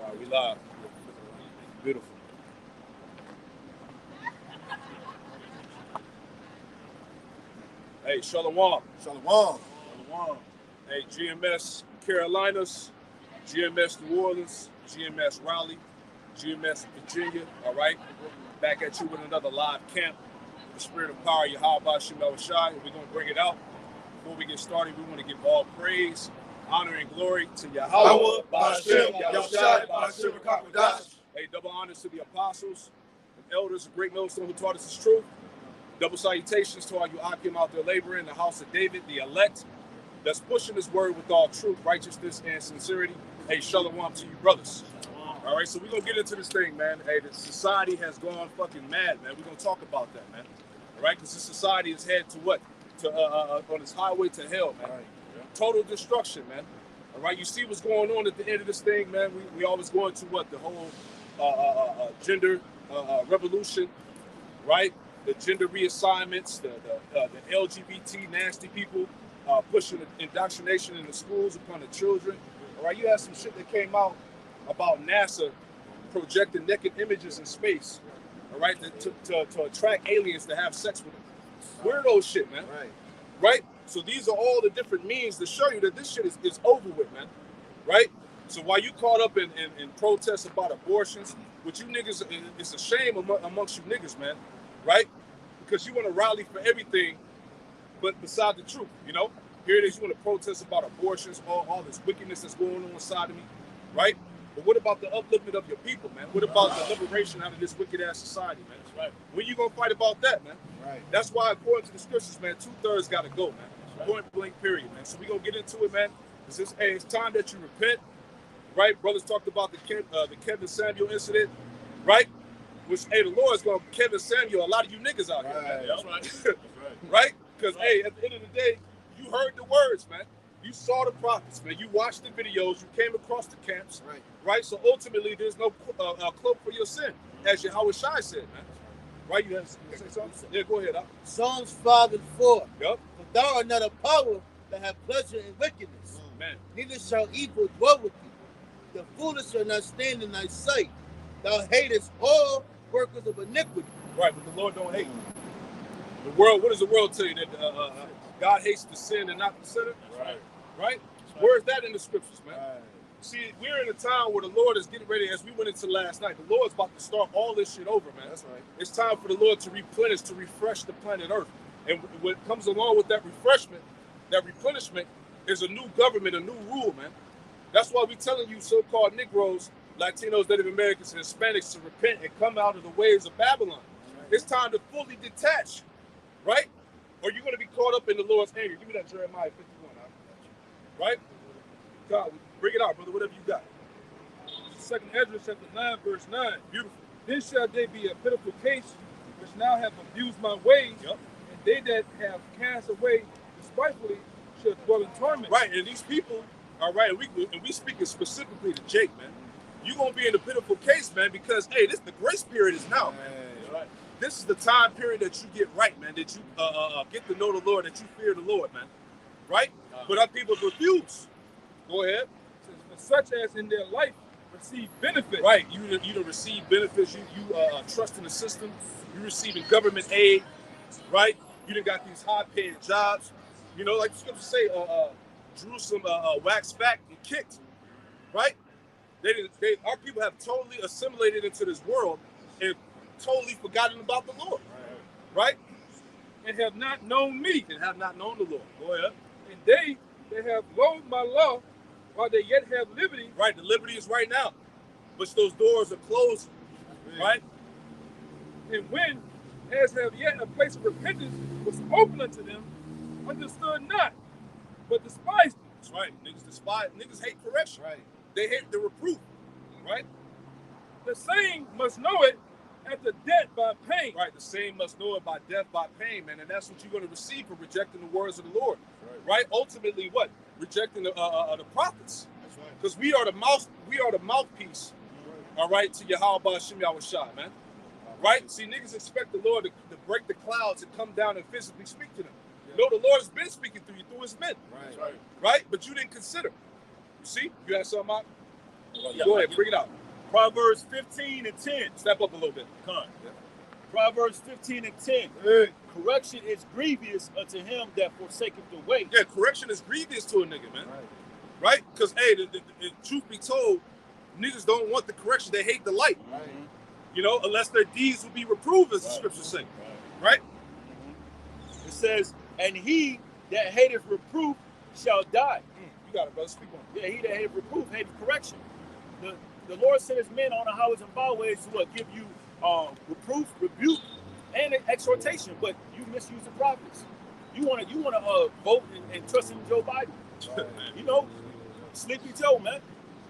All right, we live. Beautiful. Hey, Shalom. Shalom. Shalom. Hey, GMS Carolinas, GMS New Orleans, GMS Raleigh, GMS Virginia. All right. Back at you with another live camp. The Spirit of Power, Yahweh Shemel Shai. We're going to bring it out. Before we get started, we want to give all praise, honor, and glory to Yahweh. Hey, double honors to the apostles and elders and great millstones who taught us this truth. Double salutations to all you Akim out there laboring in the house of David, the elect, that's pushing this word with all truth, righteousness, and sincerity. Hey, shalom to you, brothers. All right, so we're going to get into this thing, man. Hey, the society has gone fucking mad, man. We're going to talk about that, man. All right, because this society is headed to what? To on its highway to hell, man. Right. Yeah. Total destruction, man. All right, you see what's going on at the end of this thing, man. We always go into what? The whole gender revolution, right? The gender reassignments, the LGBT nasty people pushing indoctrination in the schools upon the children. All right, you had some shit that came out about NASA projecting naked images in space, all right, to attract aliens to have sex with them. Weirdo shit, man. Right? So these are all the different means to show you that this shit is over with, man. Right? So while you caught up in protests about abortions, which you niggas, it's a shame amongst you niggas, man. Right? Because you want to rally for everything, but beside the truth, you know? Here it is, you want to protest about abortions, all this wickedness that's going on inside of me, right? But what about the upliftment of your people, man? What about the liberation out of this wicked-ass society, man? That's right. When you going to fight about that, man? Right. That's why, according to the scriptures, man, 2/3 got to go, man. Right. Point blank, period, man. So we're going to get into it, man. It's time that you repent, right? Brothers talked about the Kevin Samuel incident, right? Which, hey, the Lord's going to Kevin Samuel a lot of you niggas out here, man. That's right. That's right. Right? Because, hey, at the end of the day, you heard the words, man. You saw the prophets, man. You watched the videos. You came across the camps, right? So ultimately, there's no cloak for your sin, as Yahweh Shai said, man. Right? You have to say something? Yeah, go ahead. Psalms 5 and 4. Yep. But thou art not a power that have pleasure in wickedness. Man. Neither shall evil dwell with thee. The foolish shall not stand in thy sight. Thou hatest all workers of iniquity. Right, but the Lord don't hate. The world, what does the world tell you? That God hates the sin and not the sinner? Right. Right? Where is that in the scriptures, man? Right. See, we're in a time where the Lord is getting ready, as we went into last night, the Lord's about to start all this shit over, man. That's right. It's time for the Lord to replenish, to refresh the planet Earth. And what comes along with that refreshment, that replenishment, is a new government, a new rule, man. That's why we're telling you so-called Negroes, Latinos, Native Americans, and Hispanics to repent and come out of the ways of Babylon. Right. It's time to fully detach, right? Or you're going to be caught up in the Lord's anger. Give me that Jeremiah 51. Right? God, bring it out, brother, whatever you got. 2nd Ezra chapter 9, verse 9. Beautiful. Then shall they be a pitiful case, which now have abused my ways, yep. And they that have cast away despitefully shall dwell in torment. Right, and these people, all right, and we speaking specifically to Jake, man. You're going to be in a pitiful case, man, because, hey, the grace period is now, man. Right. This is the time period that you get right, man, that you get to know the Lord, that you fear the Lord, man. Right? But our people refuse. Go ahead. For such as in their life receive benefits. Right. You don't receive benefits. You trust in the system. You receiving government aid. Right? You done got these high-paying jobs. You know, like the scriptures say, Jerusalem waxed fat and kicked. Right? Our people have totally assimilated into this world and totally forgotten about the Lord. Right? And have not known me. And have not known the Lord. Go ahead. And they have loathed my law while they yet have liberty. Right, the liberty is right now. But those doors are closed. Right? And when, as have yet a place of repentance was open unto them, understood not, but despised it. That's right. Niggas hate correction. Right. They hate the reproof. Right? The same must know it after death by pain. Right, the same must know it by death by pain, man. And that's what you're going to receive for rejecting the words of the Lord. Right? Ultimately, what? Rejecting the prophets. That's right. Because we are the mouthpiece, all right, to Yahweh Shem Yahushua, man. Right? See, niggas expect the Lord to break the clouds and come down and physically speak to them. Yeah. No, the Lord has been speaking through you, through his men. Right? But you didn't consider. You see? You had something out? Go ahead, bring it out. Proverbs 15 and 10. Step up a little bit. Come on. Proverbs 15 and 10. Hey. Correction is grievous unto him that forsaketh the way. Yeah, correction is grievous to a nigga, man. Right? Because, hey, the truth be told, niggas don't want the correction. They hate the light. Right. You know, unless their deeds will be reproved, as the scriptures say. Right? It says, and he that hateth reproof shall die. You got it, brother. Speak on it. Yeah, he that hateth reproof hateth correction. The Lord sent his men on the highways and byways to give you reproof, rebuke, and exhortation, but you misuse the prophets. You want to vote and trust in Joe Biden. You know, Sleepy Joe, man.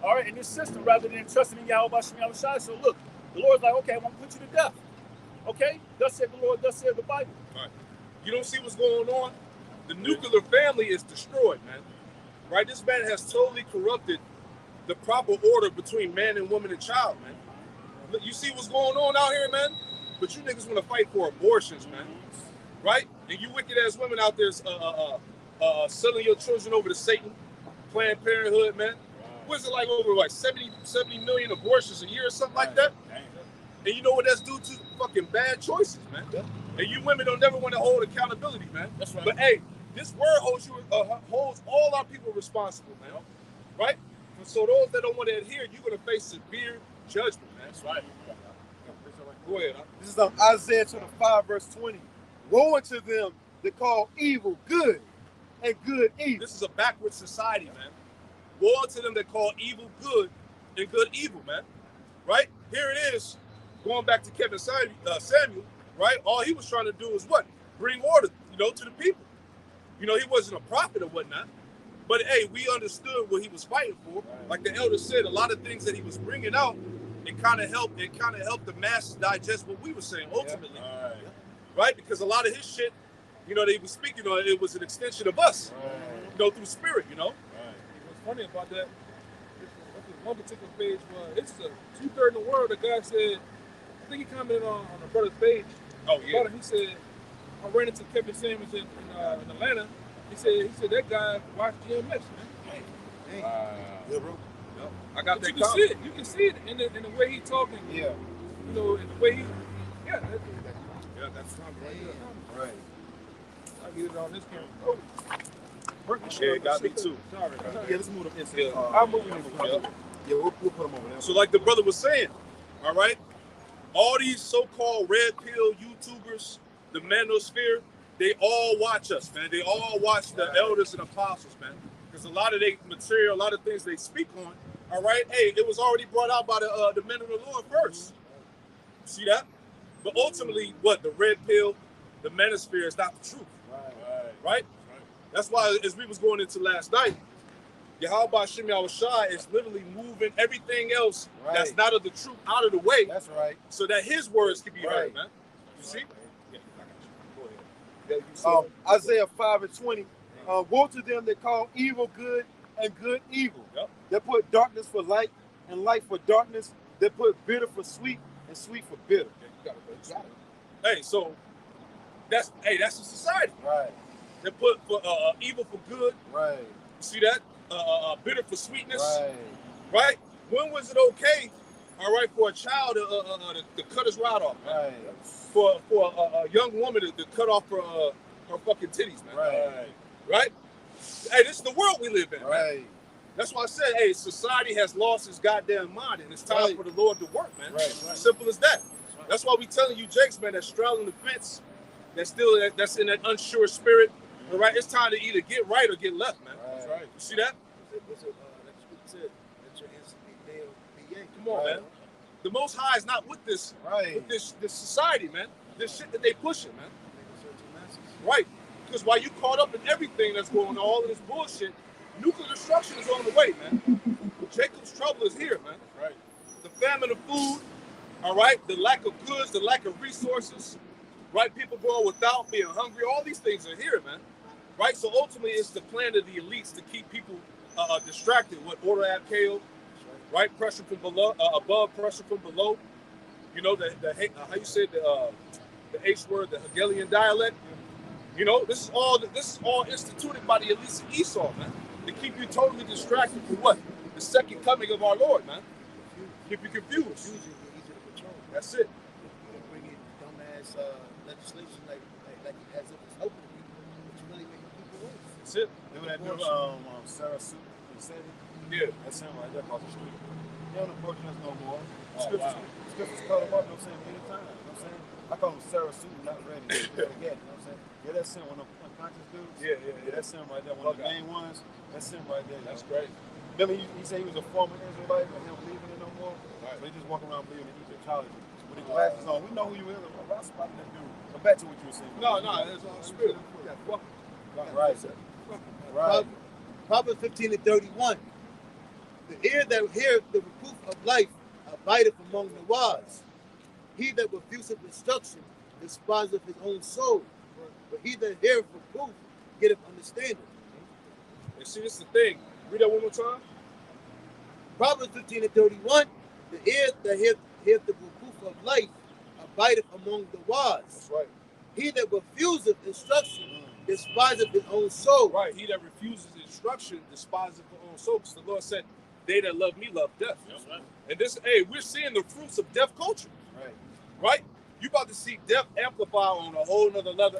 All right, in this system, rather than trusting in Yahweh Shem Shai. So look, the Lord's like, okay, I want to put you to death. Okay, thus said the Lord, thus said the Bible. All right. You don't see what's going on? The nuclear family is destroyed, man. Right? This man has totally corrupted the proper order between man and woman and child, man. Look, you see what's going on out here, man? But you niggas want to fight for abortions, man. Right? And you wicked ass women out there selling your children over to Satan, Planned Parenthood, man. What's it like over like 70 million abortions a year or something like that? And you know what that's due to? Fucking bad choices, man. And you women don't never want to hold accountability, man. That's right. But hey, this word holds all our people responsible, man. Right? And so those that don't want to adhere, you're gonna face severe judgment, man. That's right. Go ahead. Huh? This is Isaiah 25, verse 20. Woe unto them that call evil good and good evil. This is a backward society, man. Woe to them that call evil good and good evil, man. Right? Here it is, going back to Kevin Samuel, right? All he was trying to do is what? Bring order, to the people. He wasn't a prophet or whatnot. But hey, we understood what he was fighting for. Like the elder said, a lot of things that he was bringing out, it kind of helped the masses digest what we were saying ultimately. Right? Because a lot of his shit, that he was speaking on, it was an extension of us. Through spirit, What's funny about that, one particular page was, it's a 2/3 in the world, the guy said, I think he commented on the brother's page. Oh, yeah. He said, I ran into Kevin Samuels in Atlanta. He said that guy watched GMS, man. Yeah, bro. Yep. I got But that you can see it. You can see it in the way he's talking. Yeah. In the way he, yeah. That's not right. Right. I get it on this camera. Oh. Yeah, it got me too. Sorry. Yeah, let's move them inside. Yeah. I'll move him. Yeah. Yeah, we'll put them over there. So like the brother was saying, all right, all these so-called red pill YouTubers, the manosphere, they all watch us, man. They all watch the elders and apostles, man. Because a lot of their material, a lot of things they speak on, all right, hey, it was already brought out by the men of the Lord first. See that? But ultimately, what? The red pill, the manosphere is not the truth. Right? That's why, as we was going into last night, Yahweh Shem Shai is literally moving everything else that's not of the truth out of the way. That's right. So that his words can be heard, man. You see? Yeah, go ahead. Yeah, you see Isaiah 5 and 20. Woe to them that call evil good and good evil. Yep. That put darkness for light and light for darkness. That put bitter for sweet and sweet for bitter. Yeah, you got it. Hey, so that's a society. Right. They put evil for good. Right. You see that? Bitter for sweetness. Right. Right? When was it okay, all right, for a child to cut his rod off, man? Right. For a young woman to cut off her fucking titties, man. Right. Right? Hey, this is the world we live in, man. Right. That's why I said, hey, society has lost its goddamn mind, and it's time for the Lord to work, man. Right. Simple as that. That's why we telling you, Jakes, man, that's straddling the fence, that's in that unsure spirit. All right, it's time to either get right or get left, man. That's right. You see that? Come on, man. The Most High is not with this, with this society, man. This shit that they pushing, man. Right. Because while you caught up in everything that's going on, all of this bullshit, nuclear destruction is on the way, man. Jacob's trouble is here, man. Right. The famine of food, all right, the lack of goods, the lack of resources, right? People going without, being hungry, all these things are here, man. Right? So ultimately, it's the plan of the elites to keep people distracted. What order ab chaos, right? Pressure from below, above, pressure from below. You know, how you say the H word, the Hegelian dialect. You know, this is all instituted by the elites of Esau, man. To keep you totally distracted for what? the second coming of our Lord, man. If you're confused. That's it. Bring in dumbass legislation like as if it's helping people, but you really making people worse. That's it. Remember that dude, Sarah Sue, in Sandy? Yeah. That's him right there across the street. He don't approach us no more. Oh, wow. Scriptures call him up, you know what I'm saying, many times. You know what I'm saying? I call him Sarah Sue, not ready. You know what I'm saying? Yeah, that's him, one of them unconscious dudes. Yeah. That's him right there, one of the main ones. That's him right there. That's great. Remember, he said he was a former Israelite, but he don't believe in it no more. Right. So he just walking around believing in Egyptology. With his glasses on, we know who you is. I spotted that dude. But back to what you were saying. No, it's all spirit. Right. Proverbs 15 and 31. The ear that heareth the reproof of life abideth among the wise. He that refuseth instruction despiseth his own soul. But he that heareth reproof getteth understanding. And see, this is the thing. Read that one more time. Proverbs 15 and 31. The ear that heareth the reproof of life abideth among the wise. That's right. He that refuseth instruction despiseth his own soul. Right. He that refuses instruction despiseth his own soul. Because the Lord said, they that love me love death. That's right. And this, hey, we're seeing the fruits of death culture. Right. Right? You about to see death amplify on a whole nother level,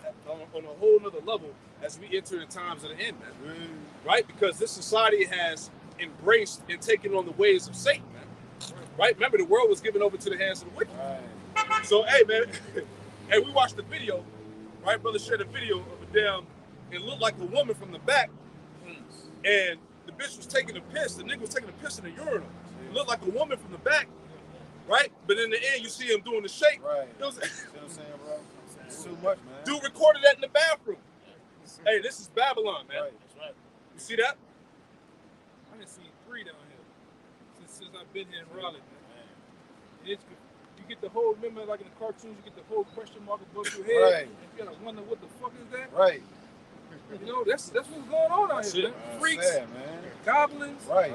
as we enter the times of the end, man. Right? Because this society has embraced and taken on the ways of Satan, man. Right? Remember, the world was given over to the hands of the wicked. Right. So, hey, man, hey, we watched the video, right? Brother shared a video of a damn, it looked like a woman from the back, and the bitch was taking a piss. The nigga was taking a piss in the urinal. It looked like a woman from the back, right? But in the end, you see him doing the shake. Right. You know what See what I'm saying, bro? It's too much, man. Dude recorded that in the bathroom. Hey, this is Babylon, man. Right. That's right. You see that? I done seen 3 down here since I've been here in Raleigh, man. It's good. You get the whole, remember like in the cartoons, you get the whole question mark above your head. Right. And you gotta wonder what the fuck is that? Right. You know, that's what's going on out here, man. Freaks, Sad, man. goblins. Right.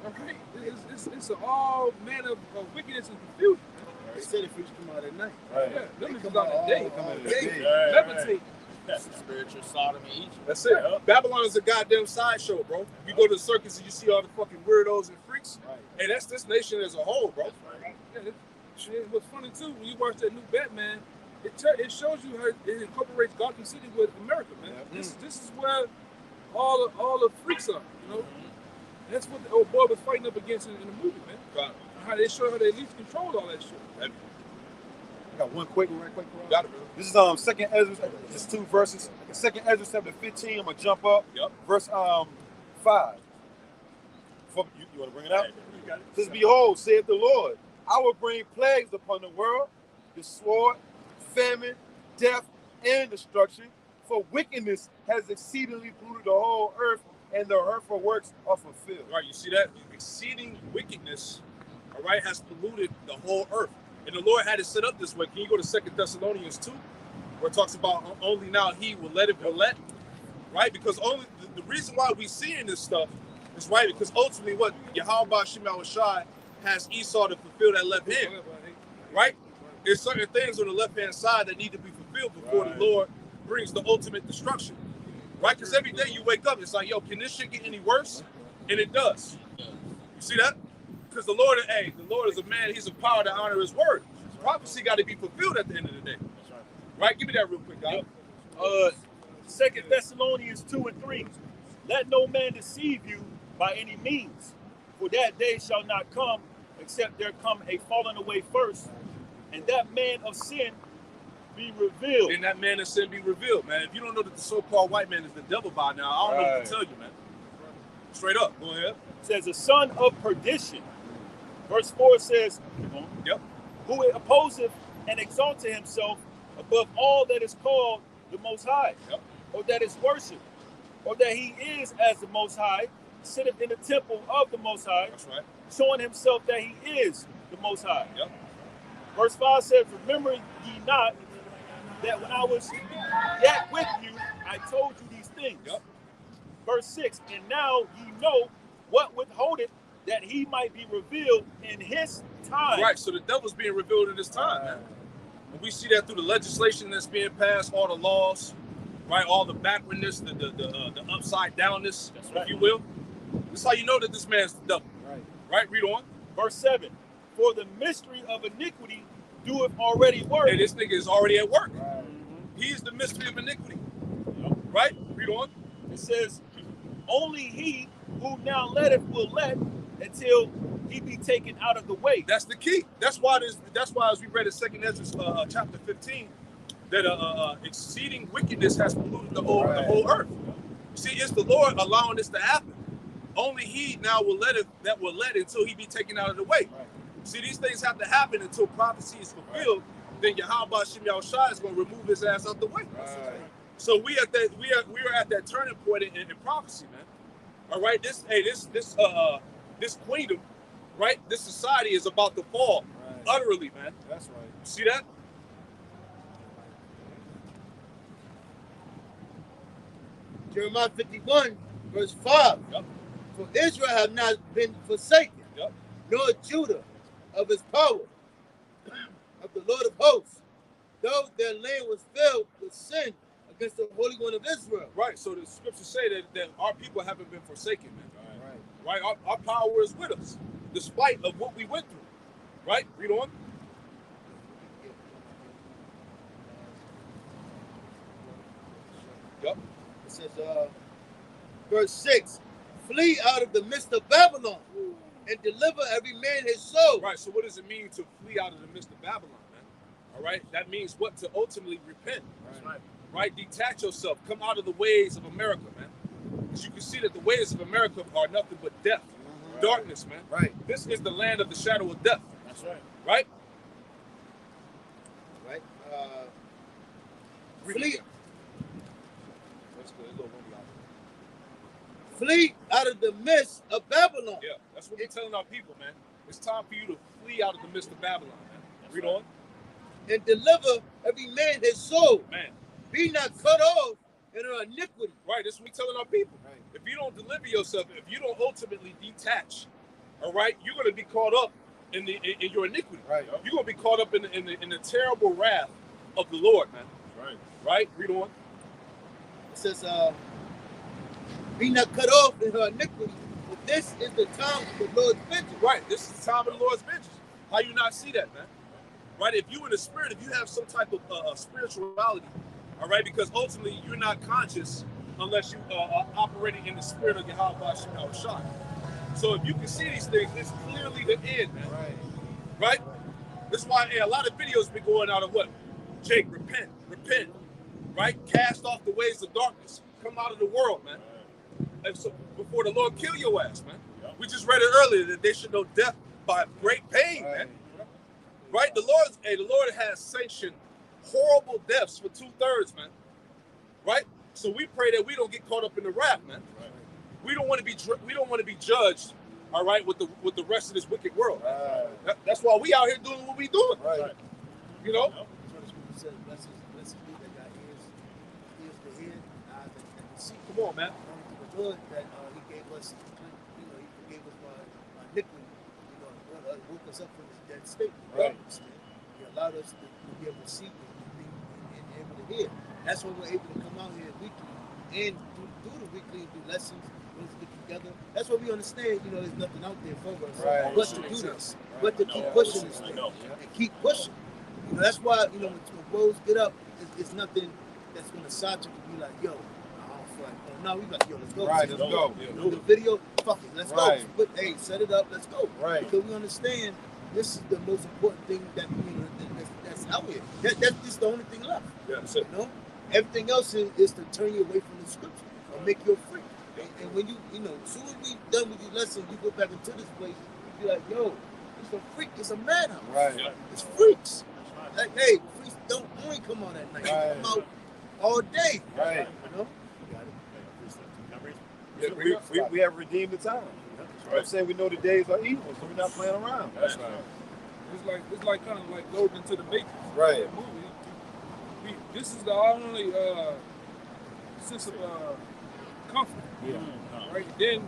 Okay. It's all manner of wickedness and confusion. They said the freaks come out at night. Right. Yeah, them They niggas come out out the day. all Right. day. Levitate. That's spiritual Sodom and Egypt. That's it. Babylon is a goddamn sideshow, bro. You go to the circus and you see all the fucking weirdos and freaks. Right. Hey, that's this nation as a whole, bro. Yeah, what's funny too, when you watch that new Batman, it shows you how it incorporates Gotham City with America, man. Yeah. This is where all the freaks are, you know. That's what the old boy was fighting up against in the movie, man. Got it. How they show how they at least control all that shit. I got one quick. Got it, bro. This is Second Ezra, just 2 verses. Second Ezra 7:15. I'm gonna jump up. Yep. Verse 5. You want to bring it out? It says, "Behold, saith the Lord, I will bring plagues upon the world, the sword, famine, death, and destruction. For wickedness has exceedingly polluted the whole earth, and the hurtful works are fulfilled." Right, you see that? Exceeding wickedness, all right, has polluted the whole earth. And the Lord had it set up this way. Can you go to 2 Thessalonians 2, where it talks about only now he will let it relent, right? Because only the reason why we seeing this stuff is right, because ultimately what Yahweh Shema Shai has Esau to fulfill that left hand, right? There's certain things on the left-hand side that need to be fulfilled before the Lord brings the ultimate destruction, right? Because every day you wake up, it's like, yo, can this shit get any worse? And it does. You see that? Because the Lord is a man, he's a power to honor his word. Prophecy got to be fulfilled at the end of the day. Right? Give me that real quick, guys. 2 Thessalonians 2 and 3. Let no man deceive you by any means, for that day shall not come, except there come a falling away first, and that man of sin be revealed. And that man of sin be revealed, man. If you don't know that the so-called white man is the devil by now, I don't know what to tell you, man. Straight up. Go ahead. It says, a son of perdition. Verse 4 says, Yep. who opposeth and exalteth himself above all that is called the Most High, Yep. or that is worshipped, or that he is as the Most High, sitteth in the temple of the Most High, That's right. showing himself that he is the Most High. Yep. Verse 5 says, remember ye not that when I was yet with you, I told you these things. Yep. Verse 6, and now ye know what withholdeth, that he might be revealed in his time. Right, so the devil's being revealed in this time, man. And we see that through the legislation that's being passed, all the laws, right, all the backwardness, the upside downness, if you will. That's how you know that this man's the devil. Right? Read on. Verse 7. For the mystery of iniquity doeth already work. And this nigga is already at work. Right. He's the mystery of iniquity. Yep. Right? Read on. It says, only he who now letteth will let until he be taken out of the way. That's the key. That's why as we read in 2 Ezra chapter 15, that exceeding wickedness has polluted the whole earth. See, it's the Lord allowing this to happen. Only he now will let until he be taken out of the way. Right. See, these things have to happen until prophecy is fulfilled. Then Yahweh Shem Yahushua is going to remove his ass out the way. Right. So we are at that turning point in prophecy, man. All right, this queendom, right? This society is about to fall utterly, man. That's right. See that? Jeremiah 51, verse 5. Yep. For Israel have not been forsaken, Yep. nor Judah of his power, of the Lord of hosts, though their land was filled with sin against the Holy One of Israel. Right. So the scriptures say that our people haven't been forsaken, man. Right. Right. Our power is with us, despite of what we went through. Right. Read on. Yep. It says, verse 6, flee out of the midst of Babylon and deliver every man his soul. Right. So what does it mean to flee out of the midst of Babylon, man? All right. That means what? To ultimately repent. Right. Right. Detach yourself. Come out of the ways of America, man. Because you can see that the ways of America are nothing but death, darkness, man. Right. This is the land of the shadow of death. That's right. Right. Right. Read Flee. it. That's good. It's a little windy out there. Flee out of the midst of Babylon. Yeah, that's what we're telling our people, man. It's time for you to flee out of the midst of Babylon, man. That's Read right. on. And deliver every man his soul. Man. Be not cut off in her iniquity. Right, that's what we're telling our people. Right. If you don't deliver yourself, if you don't ultimately detach, all right, you're going to be caught up in your iniquity. Right. You're going to be caught up in the terrible wrath of the Lord, man. Right. Right? Read on. It says, be not cut off in her iniquity. But this is the time of the Lord's vengeance. Right, this is the time of the Lord's vengeance. How you not see that, man? Right, if you in the spirit, if you have some type of spirituality, all right, because ultimately you're not conscious unless you are operating in the spirit of Yahweh Shem Yahushua. So if you can see these things, it's clearly the end, man. Right? That's why a lot of videos been going out of what? Jake, repent, right? Cast off the ways of darkness. Come out of the world, man. And so before the Lord kill your ass, man. We just read it earlier that they should know death by great pain, man. Right? The Lord has sanctioned horrible deaths for 2/3, man. Right? So we pray that we don't get caught up in the wrath, man. Right. We don't want to be judged, all right, with the rest of this wicked world. That's why we out here doing what we doing. Right. You know? That's what the scripture says. Blessed be that got ears to hear, eyes that see. Come on, man. Only to the Lord that he gave us, he forgave us my iniquity, woke us up from this dead state. Right. He allowed us to be able to see and able to hear. That's why we're able to come out here weekly and do the weekly and do lessons. Let's get together. That's what we understand. There's nothing out there for us but to do this, but to keep pushing this thing and keep pushing. That's why when bros get up, it's nothing that's gonna stop you to be like, yo, I don't feel like. No, we like, yo, let's go. Right, let's go. Do the video, fuck it, let's Right. go. But hey, set it up, let's go. Right. Because we understand this is the most important thing that that's out here. That's the only thing left. Yeah, that's it. Everything else is to turn you away from the scripture or make you a freak. And when you as soon as we done with your lesson, you go back into this place, you be like, yo, it's a freak, it's a madhouse. Right. Yeah. It's freaks. Like, hey, freaks don't only come out at night. They Right. come out all day. Right. Yeah, We have redeemed the time. I'm saying we know the days are evil, so we're not playing around. That's right. It's like kind of like loading into the Matrix. Right. That movie. This is the only sense of comfort. Yeah. Right? Then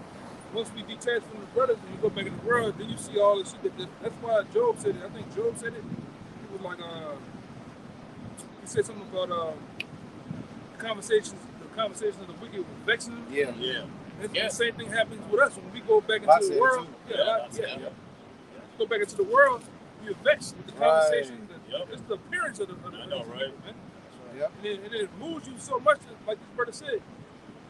once we detach from the brothers and you go back in the world, then you see all this shit. That's why Job said it. I think Job said it. He was like, he said something about the conversations of the wicked was vexing him. Yeah. Yeah. The same thing happens with us when we go back I into said the it world. too. Go back into the world, you're vexed with the conversation. Yep. It's the appearance of the I know, right? man. Yep. And it moves you so much, like this brother said.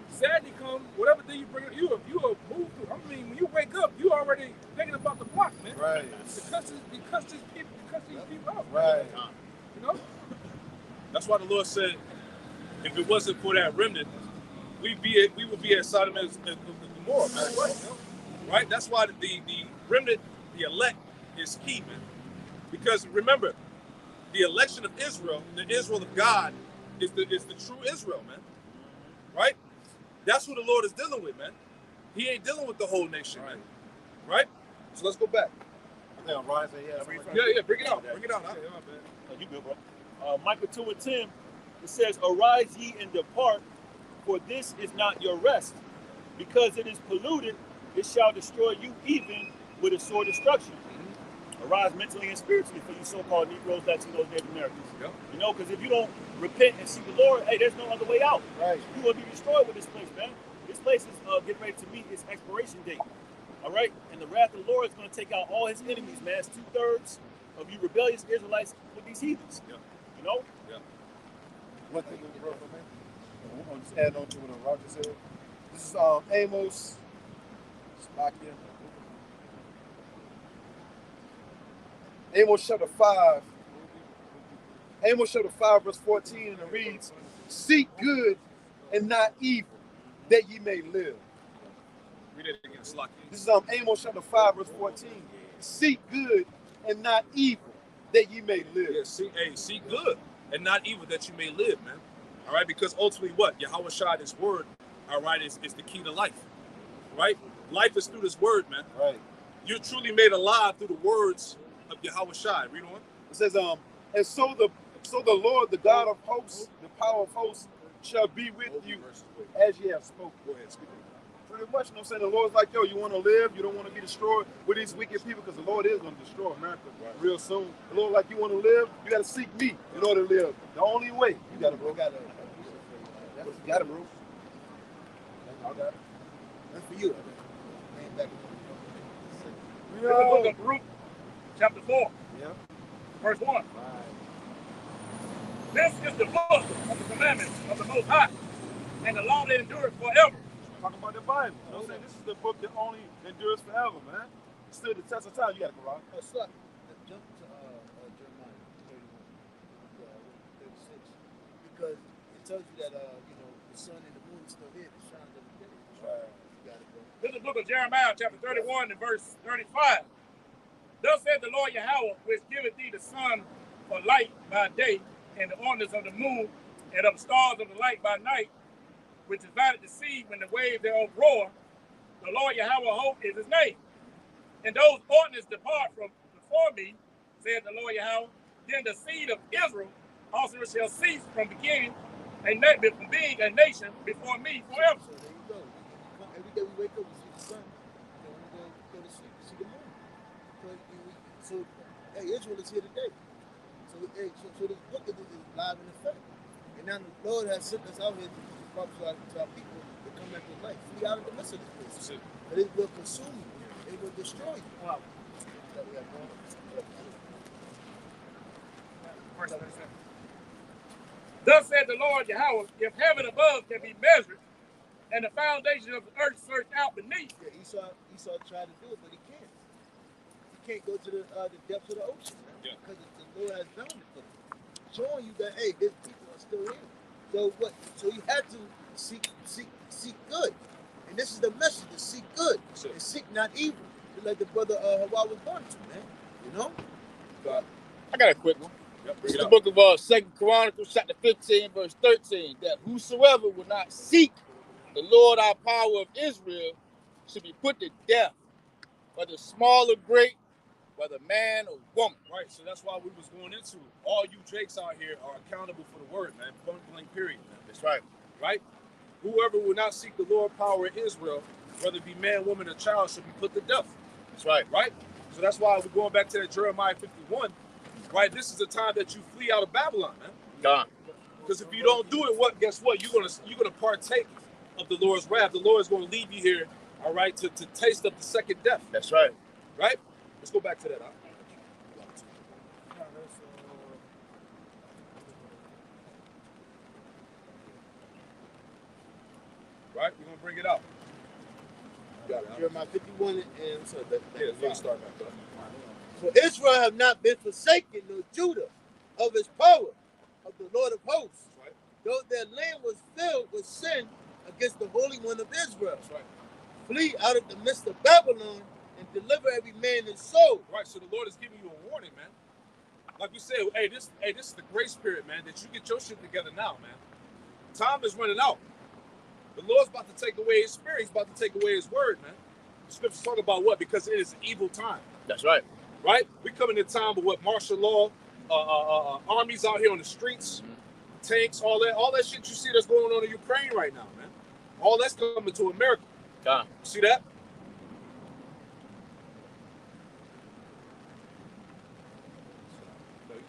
Sadly, come whatever day you bring it, you are moved through. I mean, when you wake up, you already thinking about the block, man. Right. Because these people out. Right. You know. That's why the Lord said, if it wasn't for that remnant, we would be at Sodom and Gomorrah, man. Right? That's why the remnant, the elect, is key, man. Because remember, the election of Israel, the Israel of God, is the true Israel, man. Right? That's who the Lord is dealing with, man. He ain't dealing with the whole nation, man. Right? So let's go back. I think Ryan said, Yeah, bring it out. Bring it out. You good, bro. Micah 2:10, it says, "Arise ye and depart, for this is not your rest. Because it is polluted, it shall destroy you even with a sore destruction." Arise mentally and spiritually for you so-called Negroes, Latinos, Native Americans. Yep. You know, because if you don't repent and seek the Lord, hey, there's no other way out. Right. You're going to be destroyed with this place, man. This place is getting ready to meet its expiration date. All right? And the wrath of the Lord is going to take out all his enemies, man. It's 2/3 of you rebellious Israelites with these heathens. Yeah. You know? Yeah. one thing with the brother, man. I'm just adding on to what Roger said. This is Amos. Slovakia. Amos chapter 5. Amos chapter 5, verse 14, and it reads, "Seek good and not evil, that ye may live." Read it again, Slocky. This is Amos chapter 5, verse 14. "Seek good and not evil, that ye may live." Yeah, seek good and not evil that you may live, man. All right, because ultimately what? Yahweh Shai, this word, all right, is the key to life. Right? Life is through this word, man. Right. You're truly made alive through the words of Yahweh Shai. Read on. It says, and so the Lord, the God of hosts, the power of hosts, shall be with you as ye have spoken. Go ahead, speak. Pretty much, you know what I'm saying? The Lord's like, yo, you want to live, you don't want to be destroyed with these wicked people, because the Lord is going to destroy America real soon. The Lord like, you want to live, you got to seek me in order to live. The only way. You got to, bro. You got it, bro. That's for you. In the book of Baruch, chapter 4, Yeah. verse 1. This is the book of the commandments of the Most High, and the law that endures forever. Talking about the Bible. You know what I'm saying? This is the book that only endures forever, man. It's still the test of time. You got to go out. Jump to Jeremiah 31, 36, because it tells you that the sun and the moon is still here. It shines every day. Right. You got to go. This is the book of Jeremiah, chapter 31, and verse 35. Thus said the Lord Yahweh, which giveth thee the sun for light by day, and the ordinance of the moon, and of the stars of the light by night, which divided the sea when the waves thereof roar. The Lord Yahweh hope is his name. And those ordinances depart from before me, said the Lord Yahweh. Then the seed of Israel also shall cease from beginning, from being a nation before me forever. So there you go. Every day we wake up, we see the sun. And when we go to sleep, we see the moon. So hey, Israel is here today. So this book is live in effect. And now the Lord has sent us out here to prophesy to our people to come back to life. We out of the midst of this place. But it will consume you. It will destroy you. Wow. Thus said the Lord Yahweh, if heaven above can be measured, and the foundation of the earth searched out beneath. Yeah, Esau tried to do it, but he can't. He can't go to the depths of the ocean, man, because the Lord has bound it for him, showing you that his people are still here. So what? So you have to seek good, and this is the message: to seek good and seek not evil, just like the brother Hawa was born to, man. You know. I got a quick one. Yep, It's the book of 2 Chronicles, chapter 15, verse 13, that whosoever will not seek the Lord our power of Israel should be put to death, whether small or great, whether man or woman. Right, so that's why we was going into all you Jakes out here are accountable for the word, man. Point blank, period, man. That's right. Right? Whoever will not seek the Lord power of Israel, whether it be man, woman, or child, should be put to death. That's right. Right? So that's why we're going back to that Jeremiah 51. Right? This is the time that you flee out of Babylon, man. God. Because if you don't do it, guess what? You're gonna partake of the Lord's wrath. The Lord is going to leave you here, all right, to taste of the second death. That's right. Right? Let's go back to that. Right? We're going to bring it out. Got it. Jeremiah 51 and so Yeah, start back up. For Israel have not been forsaken, nor Judah of his power, of the Lord of hosts. Right. Though their land was filled with sin against the Holy One of Israel. That's right. Flee out of the midst of Babylon and deliver every man his soul. Right, so the Lord is giving you a warning, man. Like we said, this is the grace period, man, that you get your shit together now, man. Time is running out. The Lord's about to take away his spirit. He's about to take away his word, man. The scriptures talk about what? Because it is an evil time. That's right. Right? We coming in a time of what? Martial law, armies out here on the streets, tanks, all that shit you see that's going on in Ukraine right now, man. All that's coming to America. See that?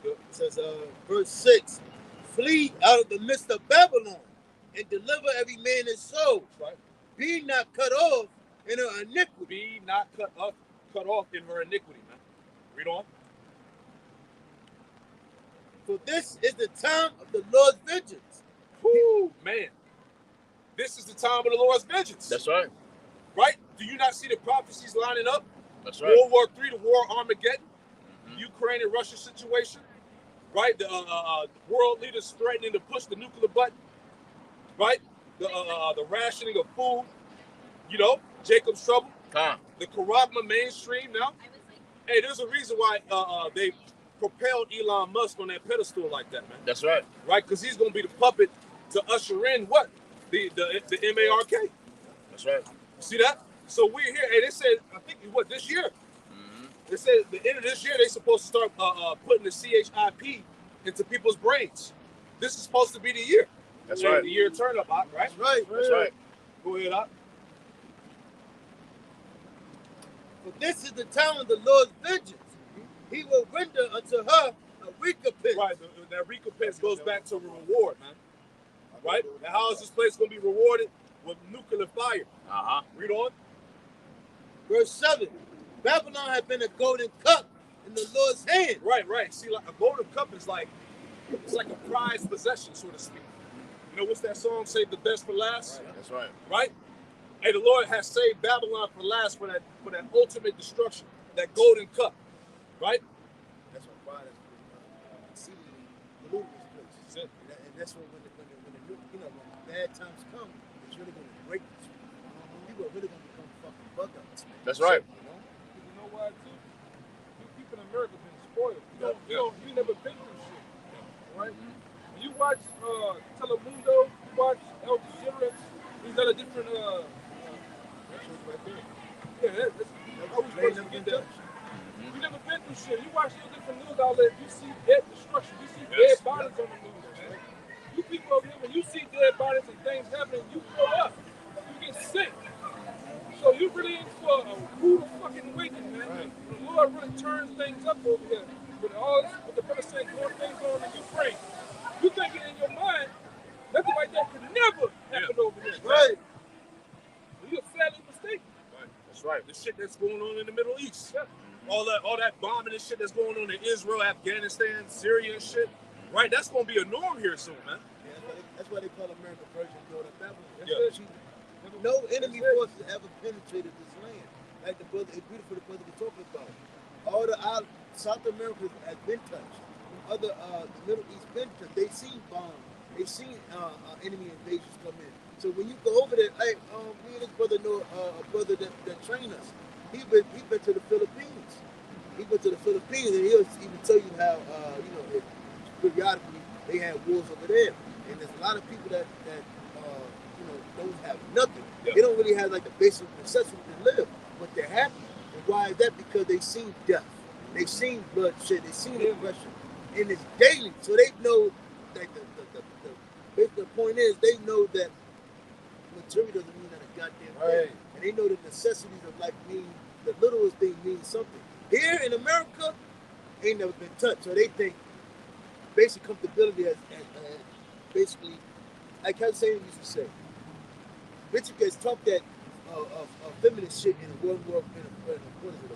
It says, verse 6, flee out of the midst of Babylon and deliver every man his soul. Right. Be not cut off in her iniquity. Be not cut off in her iniquity, man. Read on. For this is the time of the Lord's vengeance. Whoo, man. This is the time of the Lord's vengeance. That's right. Right? Do you not see the prophecies lining up? That's right. World War III, the war Armageddon, Ukraine and Russia situation, right? The world leaders threatening to push the nuclear button, right? The rationing of food, you know, Jacob's trouble, the Karagma mainstream now. Hey, there's a reason why they propelled Elon Musk on that pedestal like that, man. That's right. Right? Because he's going to be the puppet to usher in what? The MARK. That's right. See that? So we're here. Hey, they said, I think, what, this year? They said the end of this year, they're supposed to start putting the CHIP into people's brains. This is supposed to be the year. That's right. The year turn up, right? That's right. That's right. Go ahead, Op. For this is the time of the Lord's vengeance. He will render unto her a recompense. Right, that recompense goes back to a reward, man. Right? And how is this place going to be rewarded? With nuclear fire. Read on. Verse 7. Babylon had been a golden cup in the Lord's hand. Right. See, like a golden cup is like, it's like a prized possession, so to speak. You know what's that song, Save the Best for Last? Right. That's right. Right? Hey, the Lord has saved Babylon for last for that ultimate destruction, that golden cup. Right? That's what God has been seeing this place. And that's when when bad times come, it's really going to break this. People are really going to become fucking bug outs. That's right. You know why, too? You people in America been spoiled. You never been through shit. Right? When you watch Telemundo, you watch Al Jazeera, these other different that's always supposed to get that. You never been through shit. You watch these different news outlets, you see dead destruction, you see dead bodies on the news, man. You people over here, when you see dead bodies and things happening, you throw up. You get sick. So you really in for a rude fucking awakening, man. Right. The Lord really turns things up over here. With the brother saying going things on in Ukraine. You thinking in your mind, nothing like that could never happen over there. Right. You're sadly mistaken. Right. That's right. The shit that's going on in the Middle East. Yeah. All that bombing and shit that's going on in Israel, Afghanistan, Syria and shit. Right, that's gonna be a norm here soon, man. Yeah, that's why they call America Persian Jordan Babylon. Yeah. No enemy forces ever penetrated this land. Like the beautiful brother was talking about. All the South America has been touched. The Middle East been touched. They seen bombs. They seen enemy invasions come in. So when you go over there, like me and this brother know a brother that trained us. He been to the Philippines. He went to the Philippines, and he'll even tell you how periodically they had wars over there. And there's a lot of people that don't have nothing. Yeah. They don't really have like the basic necessity to live, but they're happy. And why is that? Because they seen death, they seen bloodshed, they seen oppression, and it's daily. So they know that the point is they know that material doesn't mean that a goddamn thing. And they know the necessities of life mean the littlest thing means something. Here in America, ain't never been touched. So they think basic comfortability has basically, like Hussein used to say, Bitch gets talked that feminist shit in a one world, what is it,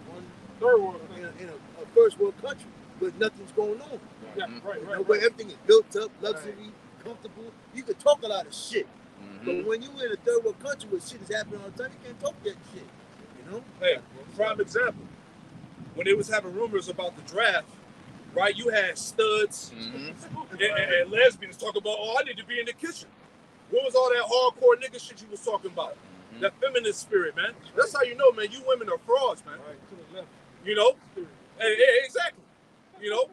Third world. in a first world country where nothing's going on. Yeah, right. Where everything is built up, luxury, comfortable. You can talk a lot of shit. Mm-hmm. But when you in a third world country where shit is happening all the time, you can't talk that shit. You know? Hey, prime example. When they was having rumors about the draft, right? You had studs and lesbians talking about, oh, I need to be in the kitchen. What was all that hardcore nigga shit you was talking about? That feminist spirit, man. That's how you know, man. You women are frauds, man. You know? Hey, exactly. You know?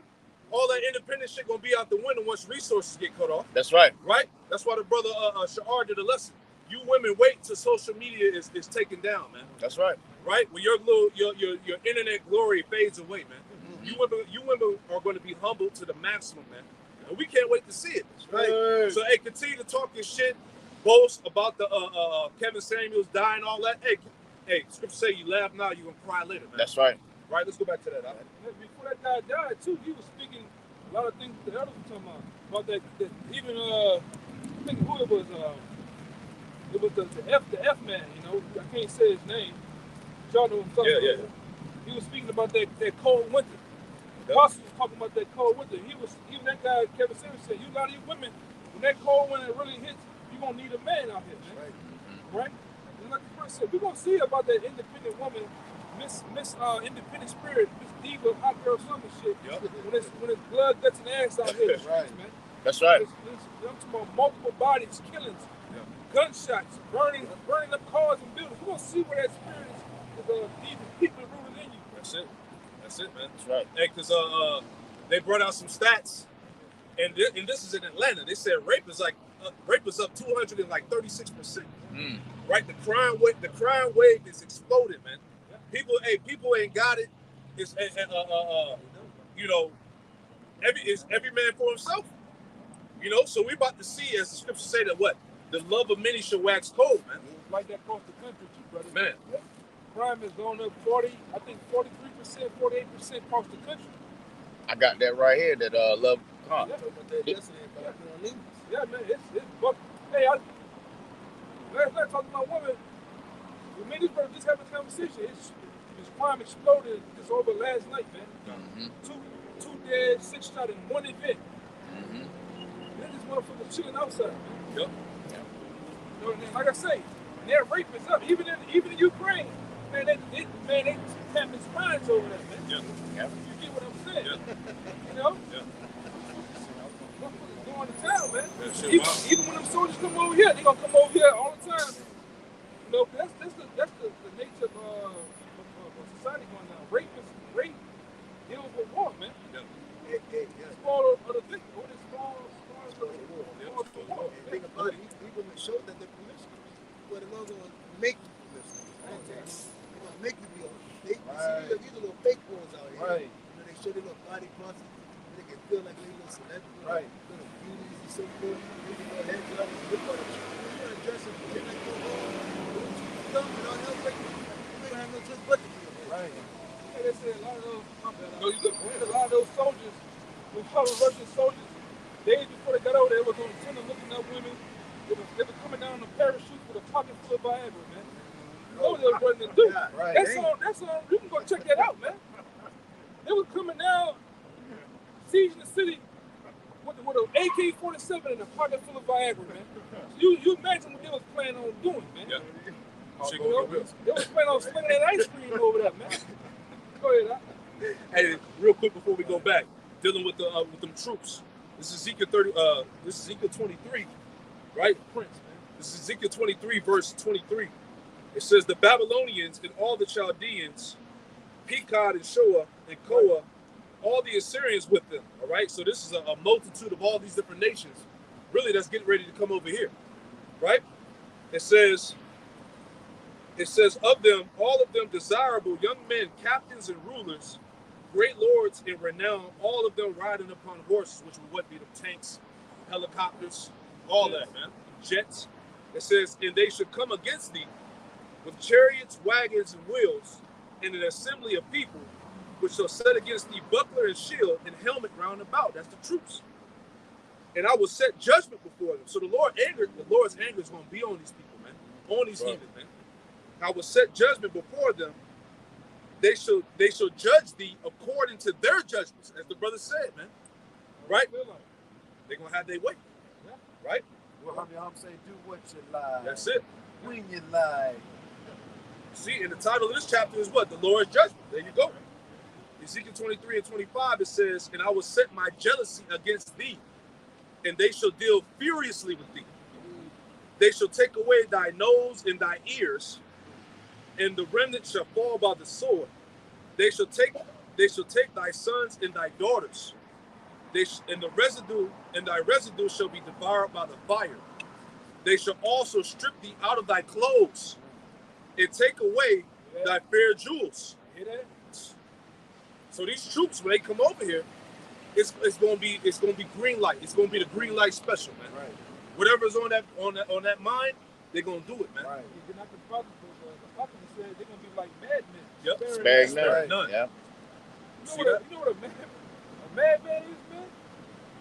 All that independent shit gonna be out the window once resources get cut off. That's right. Right? That's why the brother Sha'ar did a lesson. You women wait till social media is taken down, man. That's right. Right? When your internet glory fades away, man. You women are going to be humbled to the maximum, man. And we can't wait to see it. Right? So, hey, continue to talk your shit, boast about the Kevin Samuels dying, all that. Hey, scripture say you laugh now, you're going to cry later, man. That's right. Right? Let's go back to that. Before that guy died, too, he was speaking a lot of things that the elders were talking about that even, I think who it was the F man, you know, I can't say his name. Y'all know what I'm talking about. Yeah. He was speaking about that cold winter. The apostle was talking about that cold winter. Even that guy, Kevin Samuels, said, you lot of you women, when that cold winter really hits, you're going to need a man out here, man. Right? And like the first said, we're going to see about that independent woman, Miss Independent Spirit, Miss Diva, hot girl summer shit. Yep. When it's blood, guts, and ass out here, man. That's right. I'm talking about multiple bodies, killings, gunshots, burning up cars and buildings. We're going to see where that spirit is deeply rooted in you. That's it, man. That's right. Hey, because they brought out some stats, and this is in Atlanta. They said rape is up 236%. Right, the crime wave is exploded, man. People ain't got it. It's you know, every man for himself. You know, so we about to see, as the scriptures say, that what the love of many shall wax cold, man. Like that across the country, too, brother. Man. Crime has gone up 43%, 48% across the country. I got that right here. That love. Yeah, man, it's buck. Hey, last night talking to my woman, me and this brother just having a conversation. His crime exploded just over last night, man. Two dead, 6 shot in one event. Then this motherfucker chilling outside, man. Yep. You know, and like I say, their rape is up. Even in Ukraine, man, they having spines over there, man. Yeah. You get what I'm saying? Yeah. You know? Yeah. Motherfuckers going to town, man. Yeah, even when them soldiers come over here, they gonna come over here all the time. You know, that's the nature of society going down. Rape deals with war, man. It's small of the victim. What is small of the war? Think about it. People show that they're promiscuous, but they're not going to make you promiscuous. They're going to make you be on. These are little fake boys out here. Right. You know, they show their little body parts. They can feel like they're little celebrities. Right. Little beauties and so forth. They can go heads up. They're going to dress up. They're like, dumb and all that. They don't have no choice but to be a Right. Yeah, they say a lot of those soldiers, those fellow Russian soldiers, days before they got over there, was on the tunnel looking at women. They were coming down on a parachute with a pocket full of Viagra, man. You know what they were running to do. Right. That's on. You can go check that out, man. They were coming down, sieging the city with an AK-47 and a pocket full of Viagra, man. So you imagine what they was planning on doing, man. Yeah. You know, they was planning on slinging that ice cream over there, man. Go ahead, Hey, real quick before we go back, dealing with them troops. This is Ezekiel 30. This is Ezekiel 23, right? Prince, man. This is Ezekiel 23, verse 23. It says, the Babylonians and all the Chaldeans, Pekod and Shoah and Koa, all the Assyrians with them. All right. So this is a multitude of all these different nations, really, that's getting ready to come over here, right? It says of them, all of them desirable young men, captains and rulers, great lords in renown, all of them riding upon horses, which would be the tanks, helicopters, all that, man, jets. It says, and they should come against thee with chariots, wagons, and wheels, and an assembly of people, which shall set against thee buckler and shield and helmet round about. That's the troops. And I will set judgment before them. So the Lord's anger is going to be on these people, man. on these heathens, man. I will set judgment before them. They shall judge thee according to their judgments, as the brother said, man. Right? They're gonna have their way. Yeah. Right? Well, I'm saying, do what you like. That's it. When you like. See, and the title of this chapter is what? The Lord's judgment. There you go. Ezekiel 23 and 25, it says, and I will set my jealousy against thee, and they shall deal furiously with thee. They shall take away thy nose and thy ears, and the remnant shall fall by the sword. They shall take thy sons and thy daughters. And thy residue shall be devoured by the fire. They shall also strip thee out of thy clothes, and take away thy fair jewels. Hear that? So these troops, when they come over here, it's gonna be green light. It's gonna be the green light special, man. Right. Whatever's on that mind, they're gonna do it, man. Right. The prophet said they're gonna be like madmen. Yep. Sparing none. Yeah. You know what a madman is, man?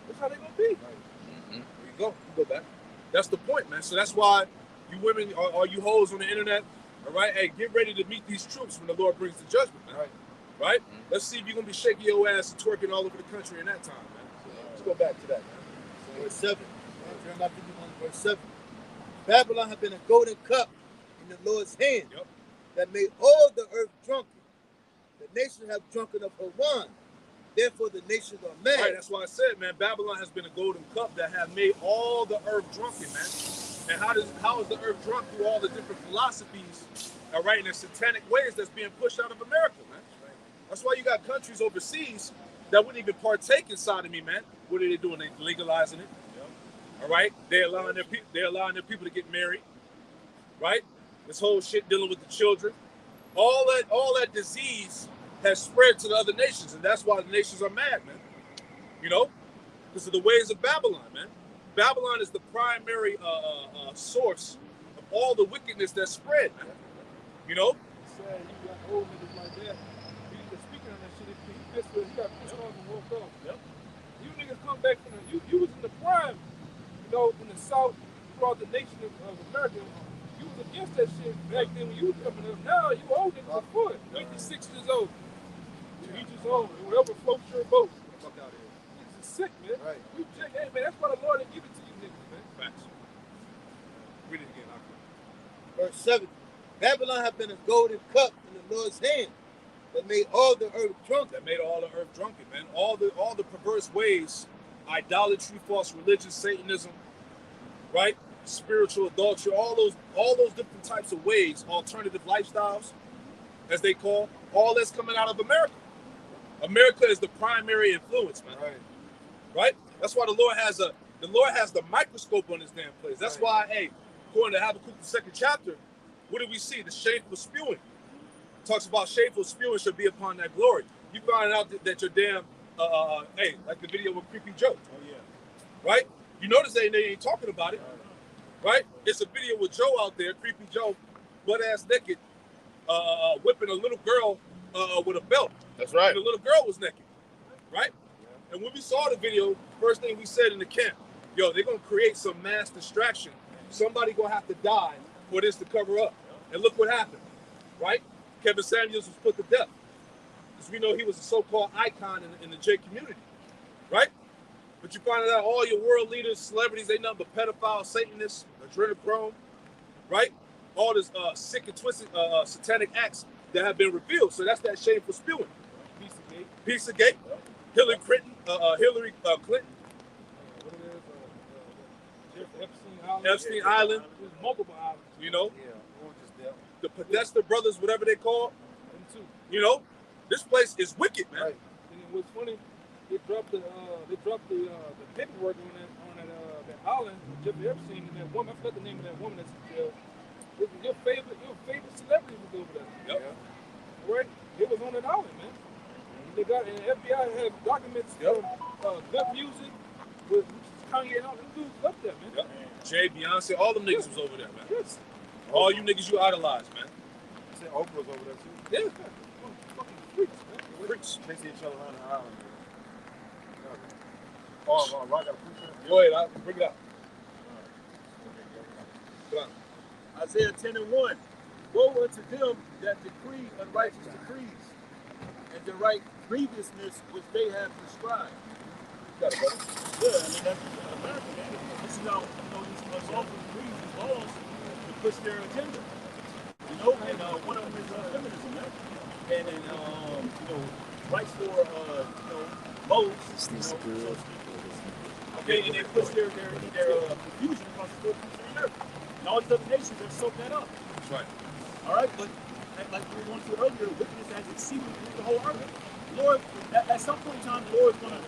That's how they're gonna be. Right. Mm-hmm. There you go. You go back. That's the point, man. So that's why you women, all you hoes on the internet, all right? Hey, get ready to meet these troops when the Lord brings the judgment, man. Right? Mm-hmm. Let's see if you're going to be shaking your ass and twerking all over the country in that time, man. So, let's go back to that, man. Verse 7. Jeremiah 51, verse 7. Babylon had been a golden cup in the Lord's hand that made all the earth drunken. The nations have drunken of her wine. Therefore, the nations are mad. Right, that's why I said, man, Babylon has been a golden cup that have made all the earth drunken, man. And how is the earth drunk through all the different philosophies, all right, and the satanic ways that's being pushed out of America, man. That's why you got countries overseas that wouldn't even partake in sodomy, man. What are they doing? They legalizing it. All right, they're allowing their people to get married. Right, this whole shit dealing with the children, all that disease has spread to the other nations, and that's why the nations are mad, man. You know, because of the ways of Babylon, man. Babylon is the primary source of all the wickedness that's spread, man. You know. It's sad you got old niggas like that. Speaking on that shit, he got pissed off and woke up. Yep. You niggas come back from you was in the prime, you know, in the South, throughout the nation of America. You was against that shit back then when you was coming up. Now you old niggas for it. 56 years old. You just old. Whatever floats your boat. Fuck out here. Niggas is sick, man. Right. You check, hey man, that's why the Lord didn't give it to you niggas, man. Facts. Read it again, Verse 7. Babylon had been a golden cup in the Lord's hand that made all the earth drunken. That made all the earth drunken, man. All the perverse ways, idolatry, false religion, Satanism, right? Spiritual adultery, all those different types of ways, alternative lifestyles, as they call, all that's coming out of America. America is the primary influence, man. Right? That's why the Lord has the microscope on this damn place. That's why, hey, according to Habakkuk, the 2nd chapter, what do we see? The shameful spewing. Talks about shameful spewing should be upon that glory. You find out that your damn, hey, like the video with Creepy Joe. Oh yeah. Right? You notice they ain't talking about it. Right? It's a video with Joe out there, Creepy Joe, butt ass naked, whipping a little girl with a belt. That's right. And the little girl was naked. Right? Yeah. And when we saw the video, first thing we said in the camp, yo, they're gonna create some mass distraction. Somebody gonna have to die for this to cover up. And look what happened. Right? Kevin Samuels was put to death. Because we know he was a so-called icon in the J community. Right? But you find out all your world leaders, celebrities, they nothing but pedophiles, Satanists, adrenochrome, right? All this sick and twisted satanic acts that have been revealed. So that's that shameful spewing. Pizzagate. Hillary Clinton. Epstein Island. Multiple islands. You know? The Podesta brothers, whatever they call. You know? This place is wicked, man. Right. And what's funny, they dropped the paperwork on that island, Jeffrey Epstein, and that woman. I forgot the name of that woman that's in jail. Your favorite celebrity was over there. Yep. Right? It was on that island, man. They got, and the FBI had documents from good music with Kanye and all them dudes up there, man. Yep. Jay, Beyonce, all them niggas was over there, man. Yes. All you niggas you idolize, man. I said Oprah was over there too. Yeah. Fucking freaks, man. Freaks. They see each other around the island. Oh, Rock got a picture. Go ahead, bring it out. Come on. Isaiah 10 and 1. Woe unto them that decree unrighteous decrees, and to write grievousness which they have prescribed. Got it, brother. Yeah, I mean, that's America, man. This is how, these unlawful decrees, these laws, to push their agenda. And one of them is feminism, man. And rights for, modes, okay, and they push their confusion across the 4 corners of the earth. And all these other nations have soaked that up. That's right. All right, but like we were going to earlier, wickedness has exceeded through the whole earth. Lord, at some point in time, the Lord is going to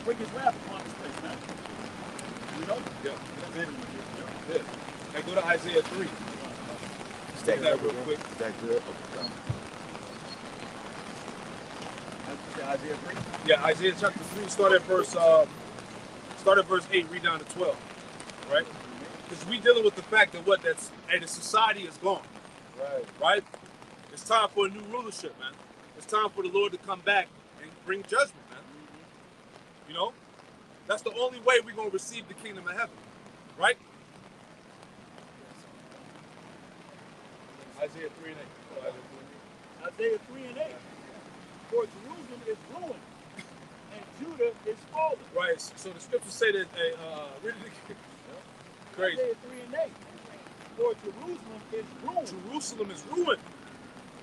bring his wrath upon this place, man. You know? Yeah. Yeah. Hey, go to Isaiah 3. Let's take that real quick. Is that good? Isaiah 3? Yeah, Isaiah chapter 3, start at verse 8, read down to 12. Right? Because we dealing with the fact that the society is gone. Right? It's time for a new rulership, man. It's time for the Lord to come back and bring judgment, man. You know? That's the only way we're going to receive the kingdom of heaven. Right? Isaiah 3 and 8. Isaiah 3 and 8. For Jerusalem is ruined, and Judah is fallen. Right. So the scriptures say that read it again. Crazy. Isaiah 3 and 8. For Jerusalem is ruined. Jerusalem is ruined.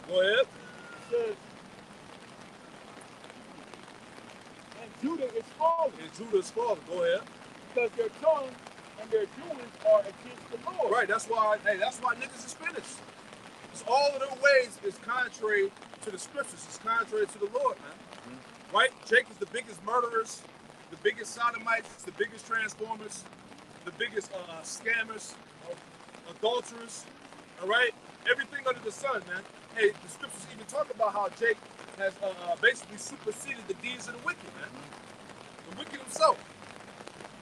Go ahead. It says, and Judah is fallen. And Judah is fallen. Go ahead. Because their tongue and their doings are against the Lord. Right. That's why niggas is finished. It's all of their ways is contrary to the scriptures. It's contrary to the Lord, man. Mm-hmm. Right? Jake is the biggest murderers, the biggest sodomites, the biggest transformers, the biggest scammers, adulterers. All right? Everything under the sun, man. Hey, the scriptures even talk about how Jake has basically superseded the deeds of the wicked, man. The wicked himself.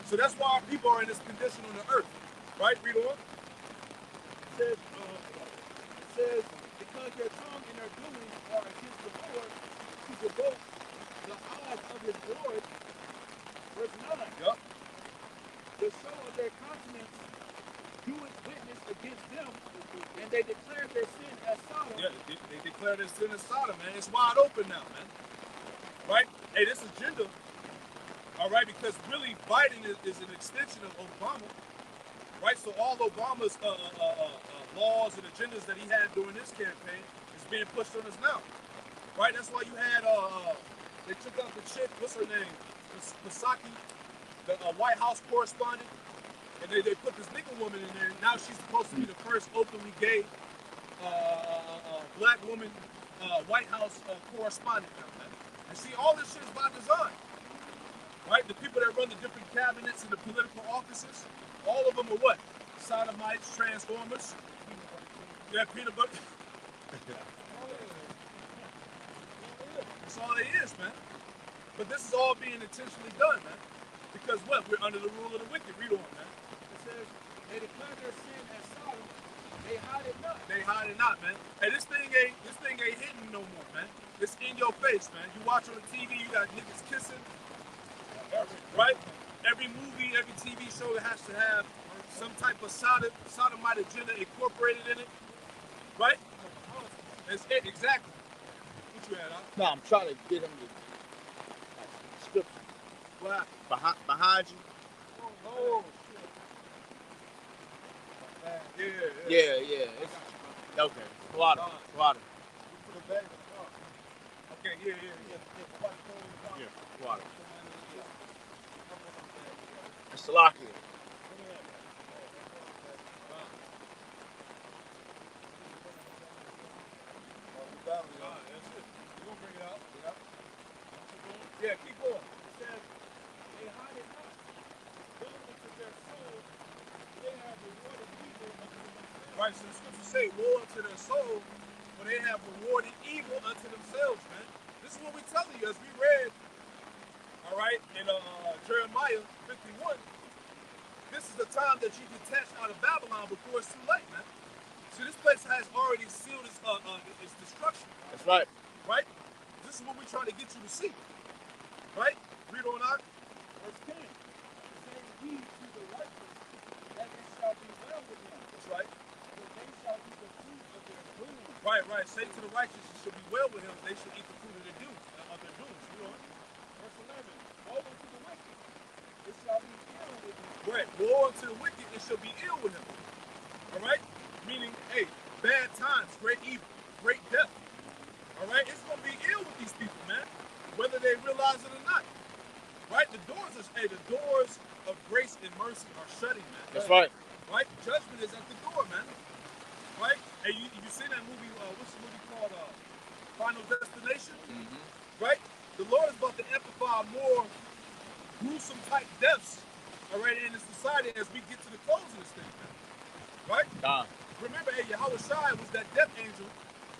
So that's why our people are in this condition on the earth. Right? Read on. It says, because their tongue and their doings are against the Lord, to provoke the eyes of his glory. Verse 9. Yep. The show of their countenance doeth witness against them, and they declare their sin as Sodom. Yeah, they declare their sin as Sodom, man. It's wide open now, man. Right? Hey, this agenda, all right, because really Biden is an extension of Obama. Right? So all Obama's laws and agendas that he had during this campaign is being pushed on us now. Right? That's why you had, they took out the chick, what's her name? Psaki, the White House correspondent. And they put this nigga woman in there. Now she's supposed to be the first openly gay black woman White House correspondent. And see, all this shit is by design. Right? The people that run the different cabinets and the political offices, all of them are what? Sodomites, transformers. Yeah, peanut butter. That's all it is, man. But this is all being intentionally done, man. Because what? We're under the rule of the wicked. Read on, man. It says, they declare their sin as Sodom, they hide it not. They hide it not, man. Hey, this thing ain't hidden no more, man. It's in your face, man. You watch on the TV, you got niggas kissing. Right? Every movie, every TV show has to have some type of sodomite agenda incorporated in it. Right? That's it, exactly. What you had, huh? No, I'm trying to get him to scripture. What? Behind you. Oh, shit. Yeah. Okay. Water. Okay, yeah. Water. It's Salakia. Yeah, keep going. It says, they hide it not. Build into their soul, they have rewarded evil unto themselves. Right, so the scriptures say, woe unto their soul, for they have rewarded evil unto themselves, man. This is what we're telling you, as we read, all right, in Jeremiah 51. This is the time that you detach out of Babylon before it's too late, man. So this place has already sealed its destruction. That's right. Right? This is what we're trying to get you to see. Right? Read on out. Verse 10. Say ye to the righteous, that it shall be well with them. That's right. For they right, say to the righteous, it should be well with him. They should eat the fruit of their doings. You know? Verse 11. Woe unto the wicked, it shall be ill with him. Right. Woe unto the wicked, it shall be ill with him. All right? Meaning, hey, bad times, great evil, great death. All right? It's going to be ill with these people, man, whether they realize it or not. Right? The doors of grace and mercy are shutting, man. That's right. Right? Judgment is at the door, man. Right? Hey, you seen that movie, what's the movie called? Final Destination? Right? The Lord is about to amplify more gruesome type deaths, all right, in the society as we get to the close of this thing, man. Right? Remember, hey, Yahweh Shai was that death angel,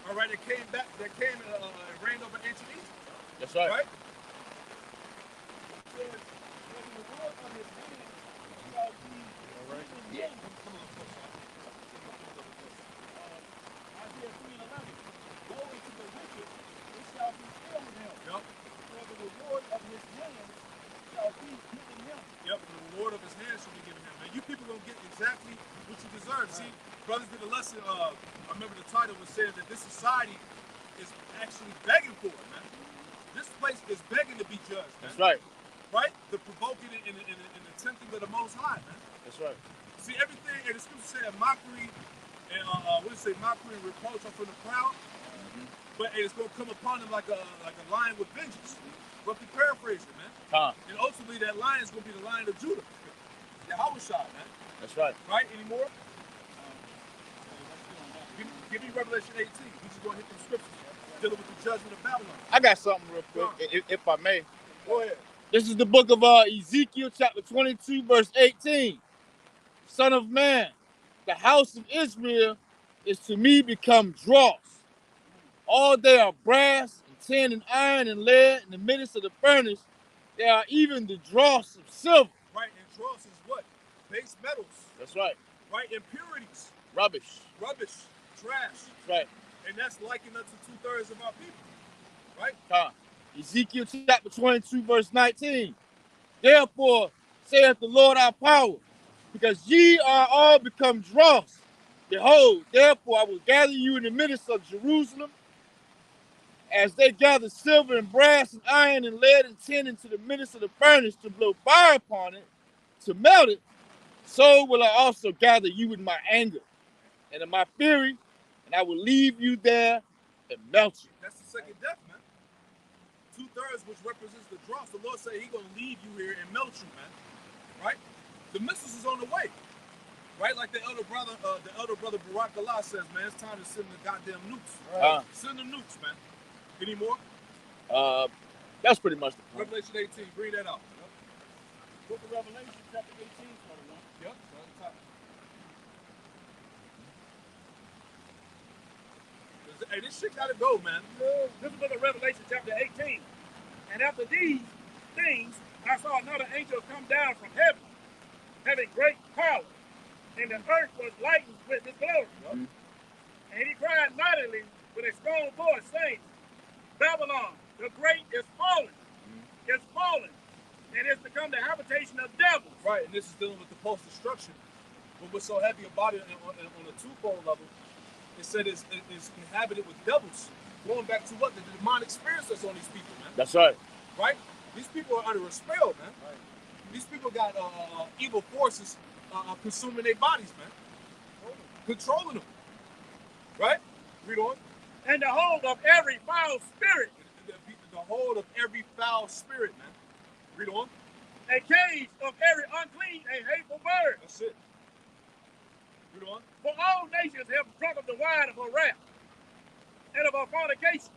all right, that came and reigned over ancient Egypt. That's right. Right? Exactly what you deserve. See, brothers did a lesson. I remember the title was saying that this society is actually begging for it, man. This place is begging to be judged, man. That's right. Right? The provoking and the tempting of the Most High, man. That's right. See, everything, and the scripture said mockery and mockery and reproach are from the crowd, but it's going to come upon them like a lion with vengeance. Roughly paraphrasing, man. And ultimately, that lion is going to be the Lion of Judah. Yahweh Shai, man. That's right. Right? Any more? Give me Revelation 18. We just going to hit them scriptures dealing with the judgment of Babylon. I got something real quick, if I may. Go ahead. This is the book of Ezekiel, chapter 22, verse 18. Son of man, the house of Israel is to me become dross. All they are brass and tin and iron and lead in the midst of the furnace. They are even the dross of silver. Right, and dross is what? Base metals. That's right. Right, impurities. Rubbish. Trash. That's right. And that's likened unto 2/3 of our people. Right? Ezekiel chapter 22, verse 19. Therefore, saith the Lord our power, because ye are all become dross. Behold, therefore I will gather you in the midst of Jerusalem, as they gather silver and brass and iron and lead and tin into the midst of the furnace to blow fire upon it, to melt it, so will I also gather you in my anger and in my fury, and I will leave you there and melt you. That's the second death, man. 2/3, which represents the dross. The Lord said He's going to leave you here and melt you, man. Right? The missiles is on the way. Right? Like the elder brother Barack Allah says, man, it's time to send the goddamn nukes. Right? Send the nukes, man. Any more? That's pretty much the point. Revelation 18, bring that out. Book of Revelation, chapter 18, 21. Yep. Hey, this shit gotta go, man. This is book of Revelation, chapter 18. And after these things, I saw another angel come down from heaven, having great power, and the earth was lightened with his glory. And he cried mightily with a strong voice, saying, Babylon, the great is fallen, and is become the habitation of devils. Right, and this is dealing with the post-destruction. But what's so heavy about it on a twofold level, it said it's inhabited with devils. Going back to what? The demonic spirits that's on these people, man. That's right. Right? These people are under a spell, man. Right. These people got evil forces consuming their bodies, man. Controlling them. Right? Read on. And the hold of every foul spirit. The hold of every foul spirit, man. Read on. A cage of every unclean and hateful bird. That's it. Read on. For all nations have drunk of the wine of her wrath and of her fornication.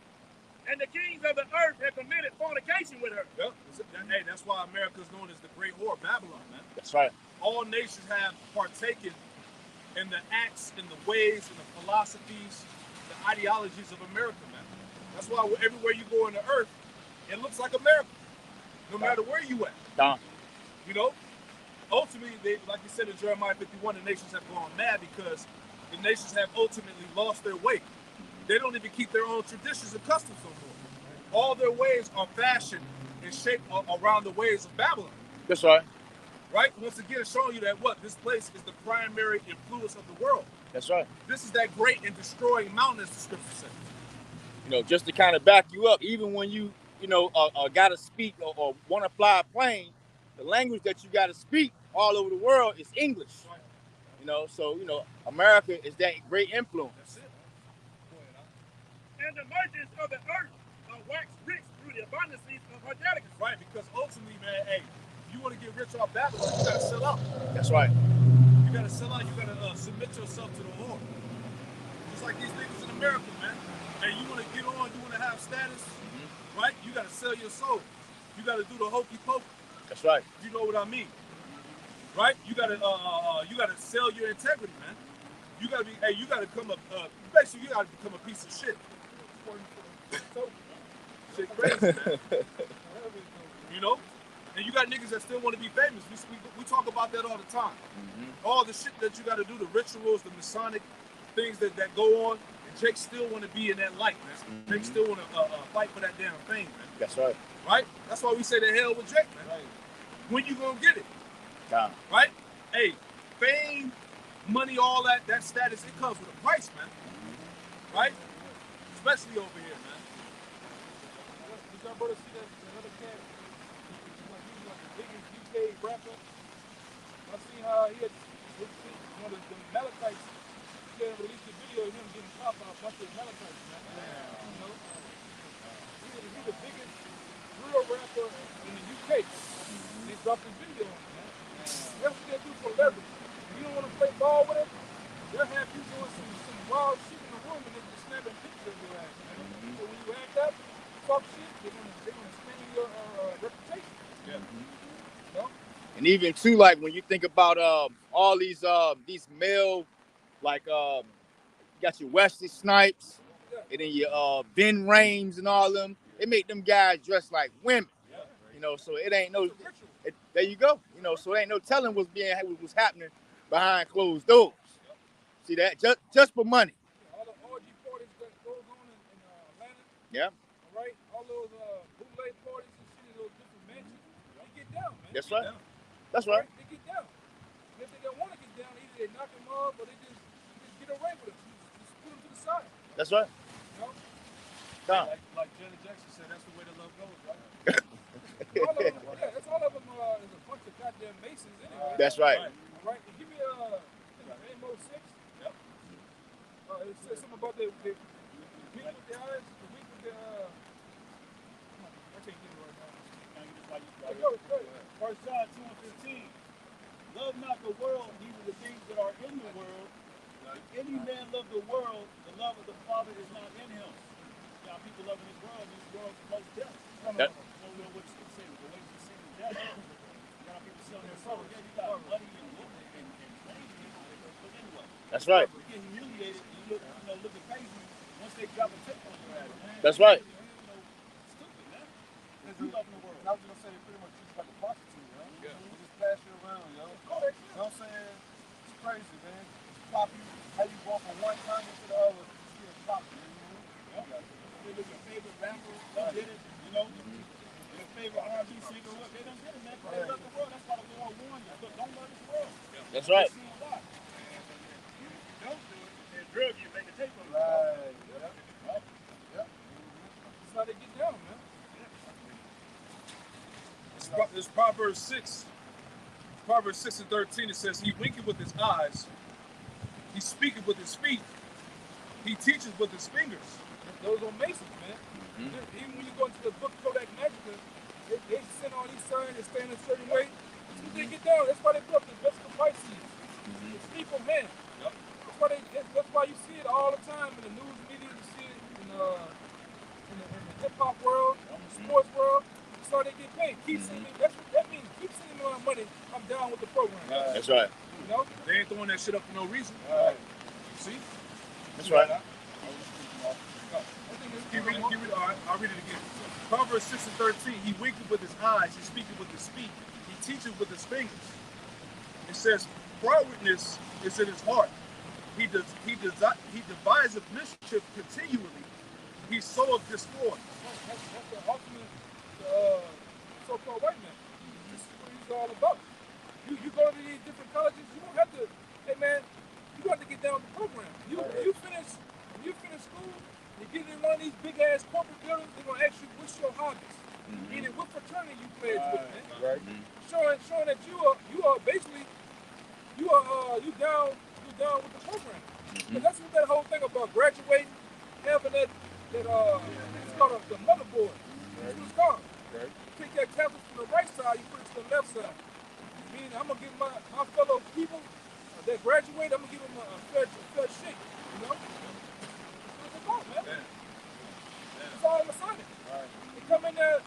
And the kings of the earth have committed fornication with her. Yep. Hey, that's why America is known as the Great Whore, Babylon, man. That's right. All nations have partaken in the acts, in the ways, in the philosophies, the ideologies of America, man. That's why everywhere you go on the earth, it looks like America, no matter where you at. You know? Ultimately, like you said in Jeremiah 51, the nations have gone mad because the nations have ultimately lost their way. They don't even keep their own traditions and customs no more. All their ways are fashioned and shaped around the ways of Babylon. That's right. Right? Once again, showing you that this place is the primary influence of the world. That's right. This is that great and destroying mountain, as the scripture says. You know, just to kind of back you up, even when you got to speak or want to fly a plane, the language that you got to speak all over the world is English. Right. You know, so, America is that great influence. That's it. And the merchants of the earth are wax rich through the abundancies of her delicacies. Right, because ultimately, man, hey, you want to get rich off Babylon, you got to sell out. That's right. You got to sell out. You got to submit yourself to the Lord. Just like these niggas in America, man. Hey, you want to get on, you want to have status, right? You got to sell your soul. You got to do the hokey pokey. That's right. You know what I mean, right? You got to sell your integrity, man. You got to be, hey, you got to become basically you got to become a piece of shit. Shit crazy, man. You know? And you got niggas that still want to be famous. We talk about that all the time. All the shit that you got to do, the rituals, the Masonic things that go on. And Jake still want to be in that light, man. Jake still want to fight for that damn fame, man. That's right. Right? That's why we say the hell with Jake, man. Right. When you gonna get it? God. Right? Hey, fame, money, all that status, it comes with a price, man. Right? Especially over here, man. Did y'all brother see that another cat? He's like the biggest UK rapper. I seen how he had one of the Malachites. He had released a video of him getting popped by a bunch of Malachites, man. You know? He's the biggest real rapper in the UK. They dropped his video on him, man. That's what they do for leverage. If you don't want to play ball with him, they'll have you doing some wild shit in the room and they just snapping pictures of your ass, man. So when you act up, talk shit, they're gonna spin your reputation. Yeah. You know? And even too, like when you think about all these male, like you got your Wesley Snipes, and then your Ben Rames and all them, they make them guys dress like women. You know, so it ain't no. There you go. You know, so it ain't no telling what's happening behind closed doors. See that? Just for money. All the orgy parties that goes on in Atlanta. Yeah. All right, all those bootleg parties and shit in those different mansions. They get down, man. That's They right. get down. That's right. They get down. And if they don't want to get down, either they knock them off or they just get away with it. Just put them to the side. That's right. You know? Like Janet Jackson said, that's the way the love goes, right? All of them, yeah, that's all of them is a bunch of goddamn Masons anyway. That's right. All right, and give me Ammo 6. Yep. It says something about the weak with the eyes, the weak with the I can't get it right now. Go. First John 2:15. Love not the world, neither the things that are in the world. If any man love the world, the love of the Father is not in him. Now people loving this world promotes death. That- You know what it's saying? The way it's saying death. Now people selling their soul. Yeah, you got money and women and crazy. But anyway, That's right. you get humiliated. You look at crazy once they drop a tip on your ass. Man. That's right. Stupid, man. Because you loving the world. I was gonna say they pretty much just like a prostitute, yo. Yeah. They just pass you around, yo. You know what I'm saying? It's crazy, man. Pop you, how you go from one time to the other, you still pop you, you know? They look your favorite rapper, they did it, you know? Your favorite R&B singer, what they done did it, man. They love the world. That's why the Lord warned you. Look, don't love this world. That's right. You see a lot. Don't do it. And drug you, make a tape on it. Right. That's how they get down, man. It's Proverbs 6. Proverbs 6:13, it says, he winketh with his eyes, he speaketh with his feet, he teaches with his fingers. Those are Masons, man. Even when you go into the book Kodak Magica, they send all these signs and stand a certain way. That's what they get down. That's why they put up the Vesica Pisces. It's people, man. Yep. That's why you see it all the time in the news media. You see it in the hip hop world, in the sports world. That's how they get paid. Keep sending me. That's what that means. Keep sending me my money. I'm down with the program. Right. That's right. You know? They ain't throwing that shit up for no reason. Right. See? That's right. All right, I'll read it again. Proverbs 6:13, he winketh with his eyes, he speaketh with his feet, he teacheth with his fingers. It says, frowardness is in his heart. He deviseth mischief continually. He soweth discord. That's the ultimate so-called white man. This is what he's all about. You go to these different colleges, you don't have to, hey man, you don't have to get down with the Right. Showing that you are basically you down with the program. And that's what that whole thing about graduating, having that it's called the motherboard. That's what it's called. Right. Take that tablet from the right side, you put it to the left side. Meaning I'm gonna give my fellow people that graduate, I'm gonna give them a fair shake. You know? That's what it's about, man. It's all on the Sunday. Right. They come in there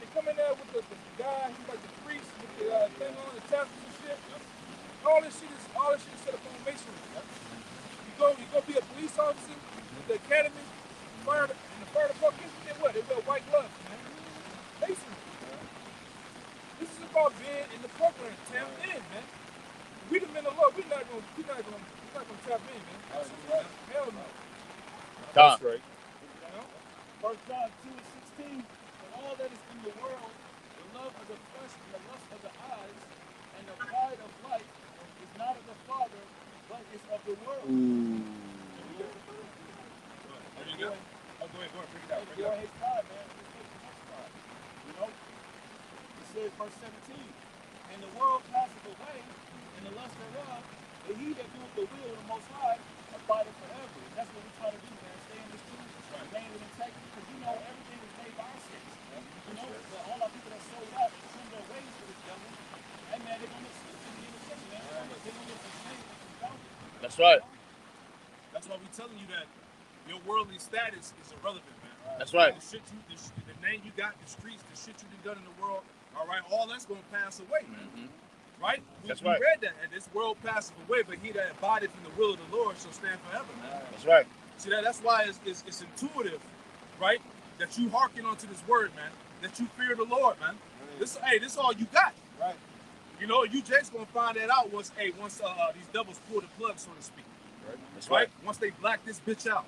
with the guy who's like the priest with the thing on the tablets and shit. All this shit is set up on masonry. You go be a police officer at the academy, in the fire department, then what? They wear white gloves, man. Masonry. This is about being in the program, tapped in, man. We the men of Lord, we're not gonna tap in, man. Hell no. That's right. You know? 1 John 2:16, for all that is in the world, the love of the flesh and the lust of the eyes and the pride of life is not of the Father, but is of the world. Go ahead, bring it out. It's your hate pride, man. It's hate the most pride. You know? It says verse 17, and the world passeth away, and the lust thereof, but he that doeth the will of the Most High abideth forever. And that's what we try to do, man. Stay in this truth, remain with integrity, because you know everything is made by our sins. You know, but all our people that sold out and send their ways to this devil, hey man, they're gonna slip in the intersection, man. They're gonna get enslaved and confounded. That's right. That's why we're telling you that your worldly status is irrelevant, man. That's right. The name you got, the streets, the shit you done in the world, all right, all that's going to pass away, man. Right? That's we right. read that, and this world passeth away, but he that abideth in the will of the Lord shall stand forever, man. That's right. See, that's why it's intuitive, right? That you hearken unto this word, man. That you fear the Lord, man. This all you got. Right. You know, you just going to find that out once these devils pull the plug, so to speak. That's Right? right. Once they black this bitch out.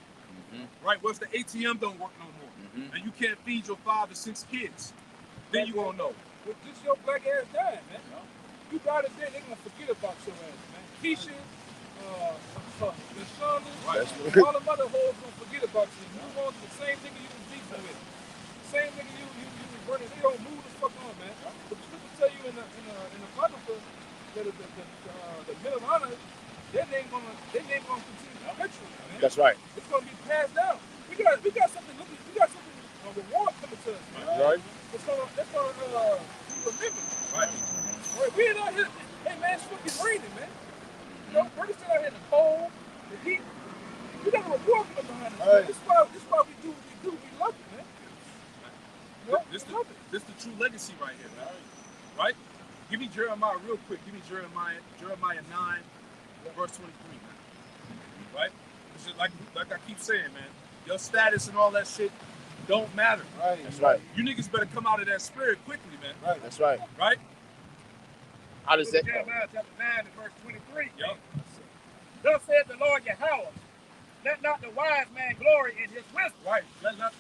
Right? Once the ATM don't work no more. And you can't feed your 5 or 6 kids. Then you gonna know. With just your black ass dying, man. You die today, they're gonna forget about your ass, man. Keisha, Lashonda, all the mother hoes gonna forget about you. You want the same nigga you was beefing with. Same nigga you was running. They don't move the fuck on, man. But the scripture tell you in the Apocrypha that the men of honor, their name gonna continue to perpetuate, man. That's right. It's gonna be passed down. We got something a reward coming to us, man. Right. That's gonna be remembered. Right. Right. We ain't out here. Hey man, it's fucking raining, man. You know, we're still out here in the cold, the heat. We got a reward coming behind us. Right. Man. This is why we do what we do. We love it, man. You know, This we love it. the true legacy right here, man. Right? Give me Jeremiah real quick. Give me Jeremiah 9, verse 23, man. Right? It's just like I keep saying, man. Your status and all that shit don't matter. Right. That's right. You niggas better come out of that spirit quickly, man. Right. That's right. Right? How does that? Jeremiah chapter 9 and verse 23. Yup. Thus said the Lord Yahweh, let not the wise man glory in his wisdom. Right. Let not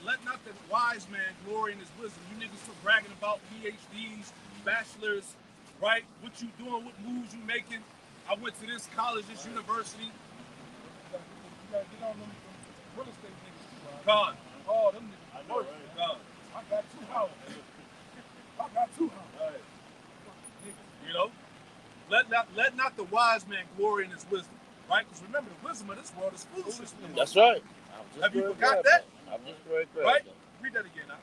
the wise man glory in his wisdom. You niggas still bragging about PhDs, bachelors, right? What you doing, what moves you making. I went to this college, this university. You gotta get on them real estate niggas too, man. God. Oh, them niggas work. God. I got 2 houses. I got 2 houses. Right. You know? Let not the wise man glory in his wisdom. Right? Because remember, the wisdom of this world is foolishness. That's right. Have you forgot that? I'm just very glad. Right? Read that again now.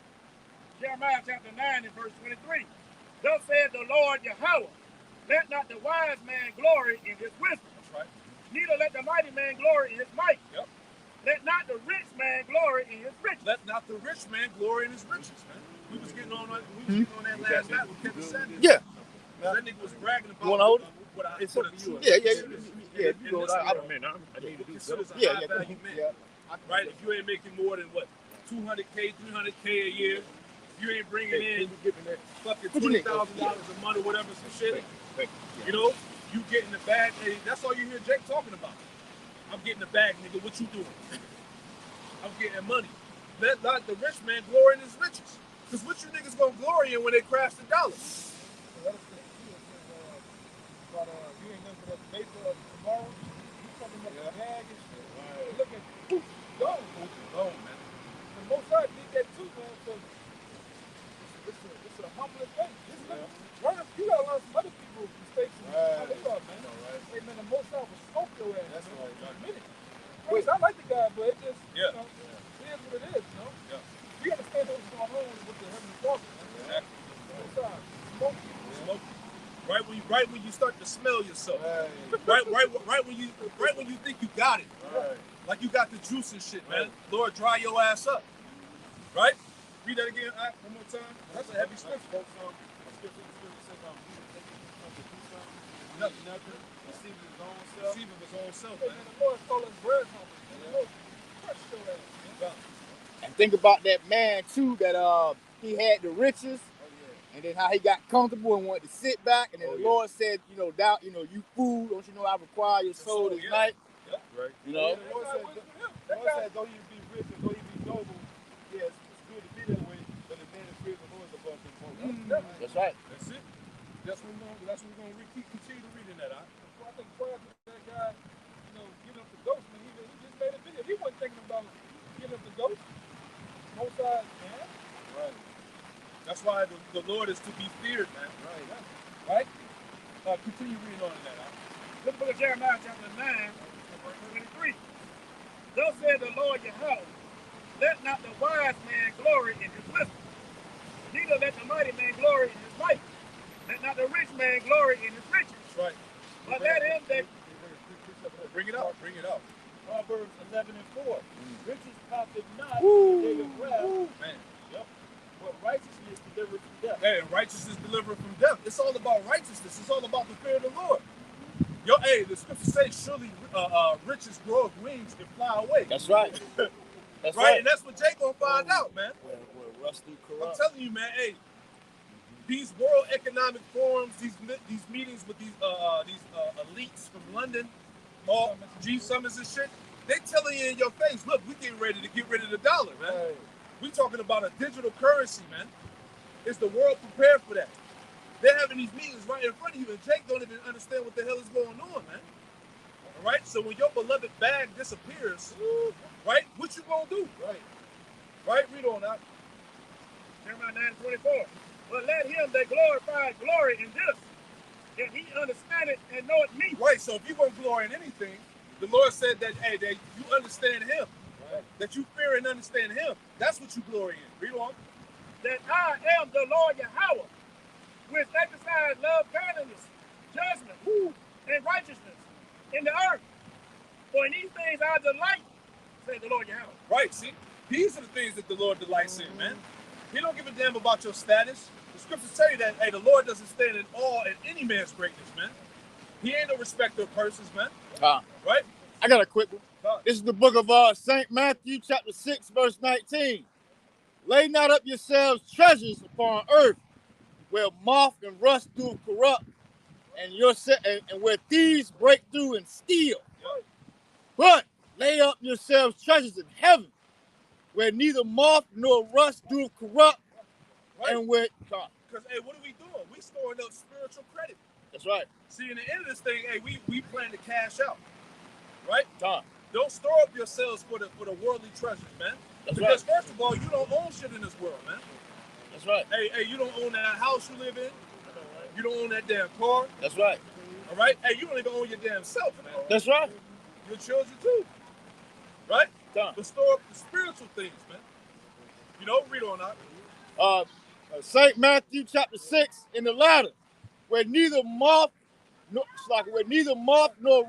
Jeremiah chapter 9 and verse 23. Thus said the Lord Yahweh, let not the wise man glory in his wisdom, That's right. neither let the mighty man glory in his might. Yep. Let not the rich man glory in his riches. Let not the rich man glory in his riches, man. We was getting on that last night with Kevin Sanders. Yeah. That nigga was bragging about You wanna hold it? what I It's what up a to true you. Yeah. in You go. this I world, mean, I need to do considered so. a Yeah. high value man. Right? If you ain't making more than what, 200K, 300K a year, you ain't bringing in fucking $20,000 a month or whatever, some shit. You know, you getting the bag. Hey, that's all you hear Jake talking about. I'm getting the bag, nigga. What you doing? I'm getting money. Let not the rich man glory in his riches. Because what you niggas gonna glory in when they crash the dollar? But you ain't nothing but that vapor of tomorrow. You talking about the bag and shit. Right. Look at poof, gone. Oh, man. The Most High did that too, man. So it's a humbling thing. You gotta Smoky. Right when you start to smell yourself. Right. Right when you think you got it. Right. Like you got the juice and shit, man. Lord, dry your ass up. Right? Read that again, one more time. That's a heavy scripture. Nothing. Deceiving his own self. Deceiving his own self, Hey, man. man, the Lord told us grasshoppers. The Lord crushed your ass. And think about that man too, that he had the riches, and then how he got comfortable and wanted to sit back, and then the Lord said, you know, you fool, don't you know I require your soul this night? Yeah. Right. You know? The Lord said, though he be rich and though he be noble, yes, it's good to be that way, but the man that fears the Lord is above them all. That's right. That's it. That's what we're gonna continue to read in that. Well, I think prior to that guy, you know, giving up the ghost, man, he just made a video. He wasn't thinking about giving up the ghost. Most sides, man. Right. That's why the Lord is to be feared, man. Right. Right? Continue reading on in that. Look at Jeremiah chapter 9, verse 23. Thus said the Lord Yahweh, let not the wise man glory in his wisdom, neither let the mighty man glory in his might. Let not the rich man glory in his riches. That's right. But let him that Bring it out. Proverbs 11 and 4. Riches profit not in the day of wrath, Man. but righteousness delivered from death. Hey, righteousness delivered from death. It's all about righteousness. It's all about the fear of the Lord. The scripture says, surely riches grow of wings and fly away. That's right. That's Right? And that's what Jay gonna find out, man. We're rusty, I'm corrupt. telling you, man. Hey, these World Economic Forums, these meetings with these elites from London, all G summits and shit, they telling you in your face, look, we getting ready to get rid of the dollar, man. Right. We talking about a digital currency, man. Is the world prepared for that? They're having these meetings right in front of you, and Jake don't even understand what the hell is going on, man. All right? So when your beloved bag disappears, right, what you gonna do? Right? Read on that. Jeremiah 9:24. But let him that glorifies glory in this, that he understand it and know it me. Right, so if you're gonna glory in anything, the Lord said that, hey, that you understand him. Right. That you fear and understand him. That's what you glory in. Read on. That I am the Lord Yahweh, which exercise love, kindness, judgment, and righteousness in the earth. For in these things I delight, said the Lord Yahweh. Right, see? These are the things that the Lord delights in, man. He don't give a damn about your status. The scriptures tell you that, hey, the Lord doesn't stand in awe at any man's greatness, man. He ain't no respecter of persons, man. Right? I got a quick one. This is the book of St. Matthew, chapter 6, verse 19. Lay not up yourselves treasures upon earth, where moth and rust do corrupt, and where thieves break through and steal. But lay up yourselves treasures in heaven, where neither moth nor rust do corrupt, Right. and where... Because, hey, what are we doing? We storing up spiritual credit. That's right. See, in the end of this thing, hey, we plan to cash out. Right? Tom. Don't store up yourselves for the worldly treasures, man. That's because right. first of all, you don't own shit in this world, man. That's right. Hey, you don't own that house you live in. You don't own that damn car. That's right. All right? Hey, you don't even own your damn self, man. That's right. Your children too. Right? Tom. But store up the spiritual things, man. You know, read on that. St. Matthew chapter 6 in the latter, where neither moth nor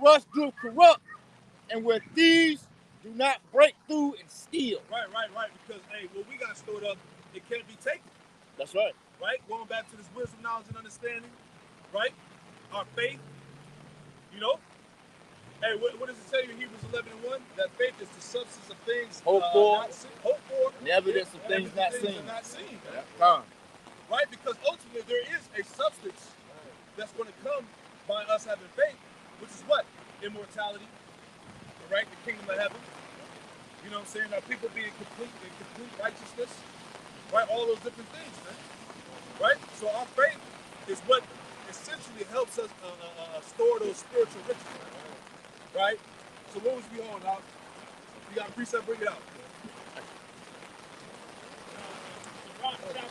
rust do corrupt, and where thieves do not break through and steal. Right. Because, hey, what we got stored up, it can't be taken. That's right. Right? Going back to this wisdom, knowledge, and understanding. Right? Our faith. You know? Hey, what does it tell you in Hebrews 11:1? That faith is the substance of things Hope for, and the evidence of things not seen. Yeah. Right? Because ultimately there is a substance that's going to come by us having faith, which is what? Immortality. Right? The kingdom of heaven. You know what I'm saying? Our people being complete righteousness. Right? All those different things, man. Right? So our faith is what essentially helps us store those spiritual riches. Right? So what was we on out? You got a precept, bring it out. Chapter 5,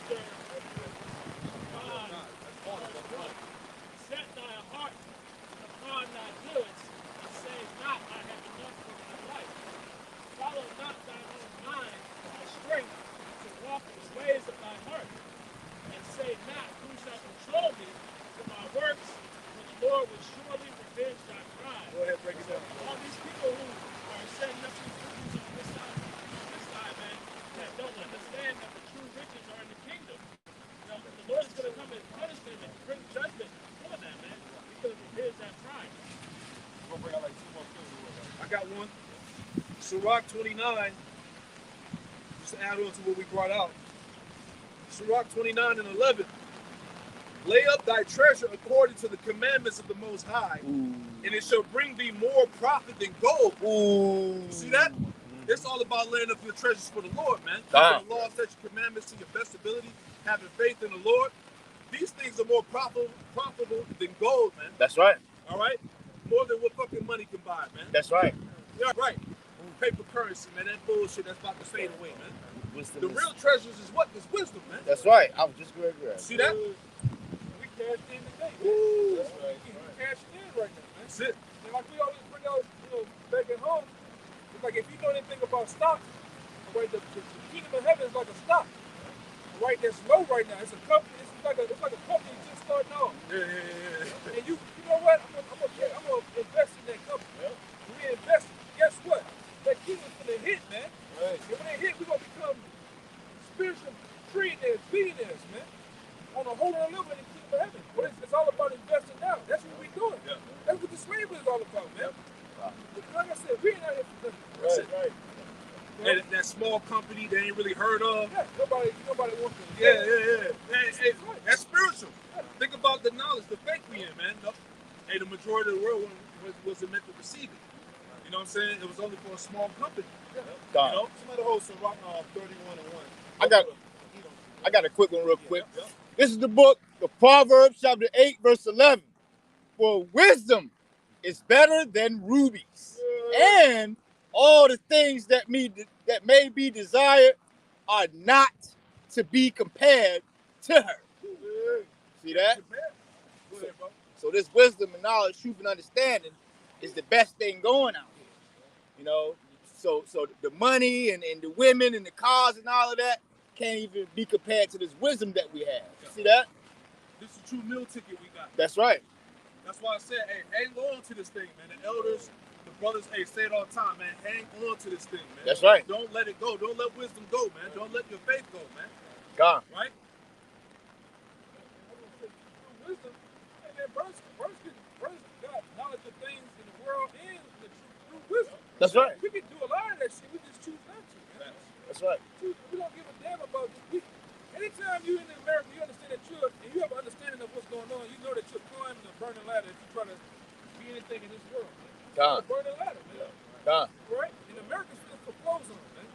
set thy heart upon thy goods, and say not, I have enough for my life. Follow not thine own mind, thy strength, to walk in the ways of thy heart, and say not, who shall control Sirach 29, just to add on to what we brought out. Sirach 29 and 11. Lay up thy treasure according to the commandments of the Most High, and it shall bring thee more profit than gold. You see that? It's all about laying up your treasures for the Lord, man. Keeping the law, statutes, commandments to your best ability, having faith in the Lord. These things are more profitable than gold, man. That's right. All right? More than what fucking money can buy, man. That's right. Yeah, right. Paper currency, man. That bullshit that's about to fade away, man. Wisdom The real treasures is what? Is wisdom, man. That's right. I was just going to agree. See that? We cashed in today. Woo. That's right. We cashing in right now, man. That's it. And like we always bring out, back at home, it's like if you know anything about stocks, right, the kingdom of heaven is like a stock. Right, that's low right now. It's a company. It's like a company just starting off. Yeah. And you know what? I'm gonna invest in that company. Yeah. We invest. Guess what? That kingdom's gonna hit, man. Right. And when they hit, we're gonna become spiritual trillionaires, billionaires, man. On a whole other level in the kingdom of heaven. But it's all about investing now. That's what we're doing. Yeah. That's what the slavery is all about, man. Like I said, we ain't out here for nothing. Right. That small company they ain't really heard of. Yeah, nobody wants to. Yeah. Hey, that's spiritual. Think about the knowledge, the faith we in, man. Hey, the majority of the world wasn't meant to receive it. You know what I'm saying? It was only for a small company. God. You know? Somebody hold Sirach 31 and 1. I got a quick one real quick. This is the book of Proverbs chapter 8 verse 11. For wisdom is better than rubies, and all the things that may be desired are not to be compared to her. See that? So this wisdom and knowledge, truth and understanding is the best thing going out here. You know, so the money and the women and the cars and all of that can't even be compared to this wisdom that we have. See that? This is a true meal ticket we got. That's right. That's why I said, hey, hang on to this thing, man. The elders, the brothers, hey, say it all the time, man. Hang on to this thing, man. That's right. Don't let it go. Don't let wisdom go, man. Don't let your faith go, man. God. Right? Wisdom. Hey, man, brothers got knowledge of things in the world and the truth through wisdom. That's right. We can do a lot of that shit. We just choose not to, man. That's right. We don't give a damn about this. Anytime you're in America, you understand that you have an understanding of what's going on. You know that you're climbing a burning ladder if you try to be anything in this world, man. God. It's a burning ladder, man. God. Right? In America, it's for foreclosure, man.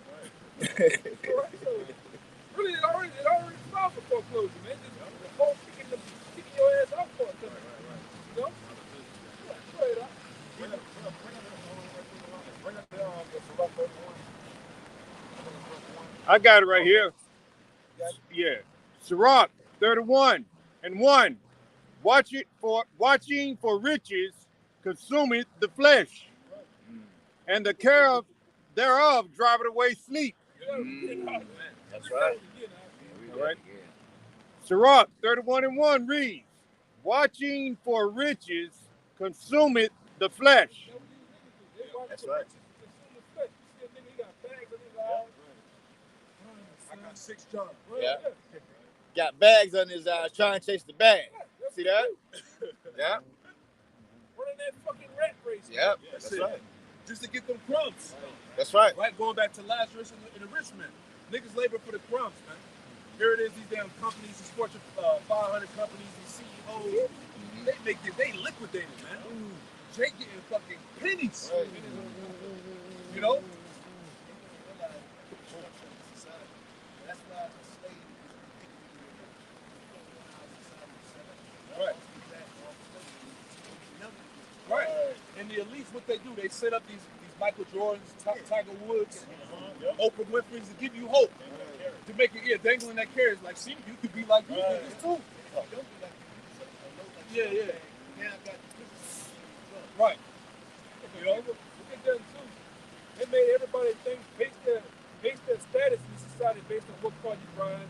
Right? So, really, it already filed for foreclosure, man. Just the whole kicking your ass out for it. You know? Go ahead, I got it right here. Yeah. Sirach 31 and 1. Watching for riches consumeth the flesh, and the care thereof driveth away sleep. That's right. Right. Sirach 31 and 1 reads, watching for riches consumeth the flesh. That's right. I got 6 jobs. Yeah. Got bags on his eyes trying to chase the bag. See that? Yeah. Running that fucking rat race. Yep. That's That's it. right. Just to get them crumbs. That's right. Right? Going back to Lazarus and the rich man. Niggas labor for the crumbs, man. Here it is, these damn companies, these Fortune 500 companies, these CEOs. They liquidated, man. They getting fucking pennies. Right. You know? Right. Right. And the elites, what they do, they set up these Michael Jordans, Tiger Woods, Oprah Winfrey's to give you hope. To make it, dangling that carrot. Like, see, you could be like you niggas too. Yeah. Right. You know? Look at them too. They made everybody think base their status in society based on what car you drive,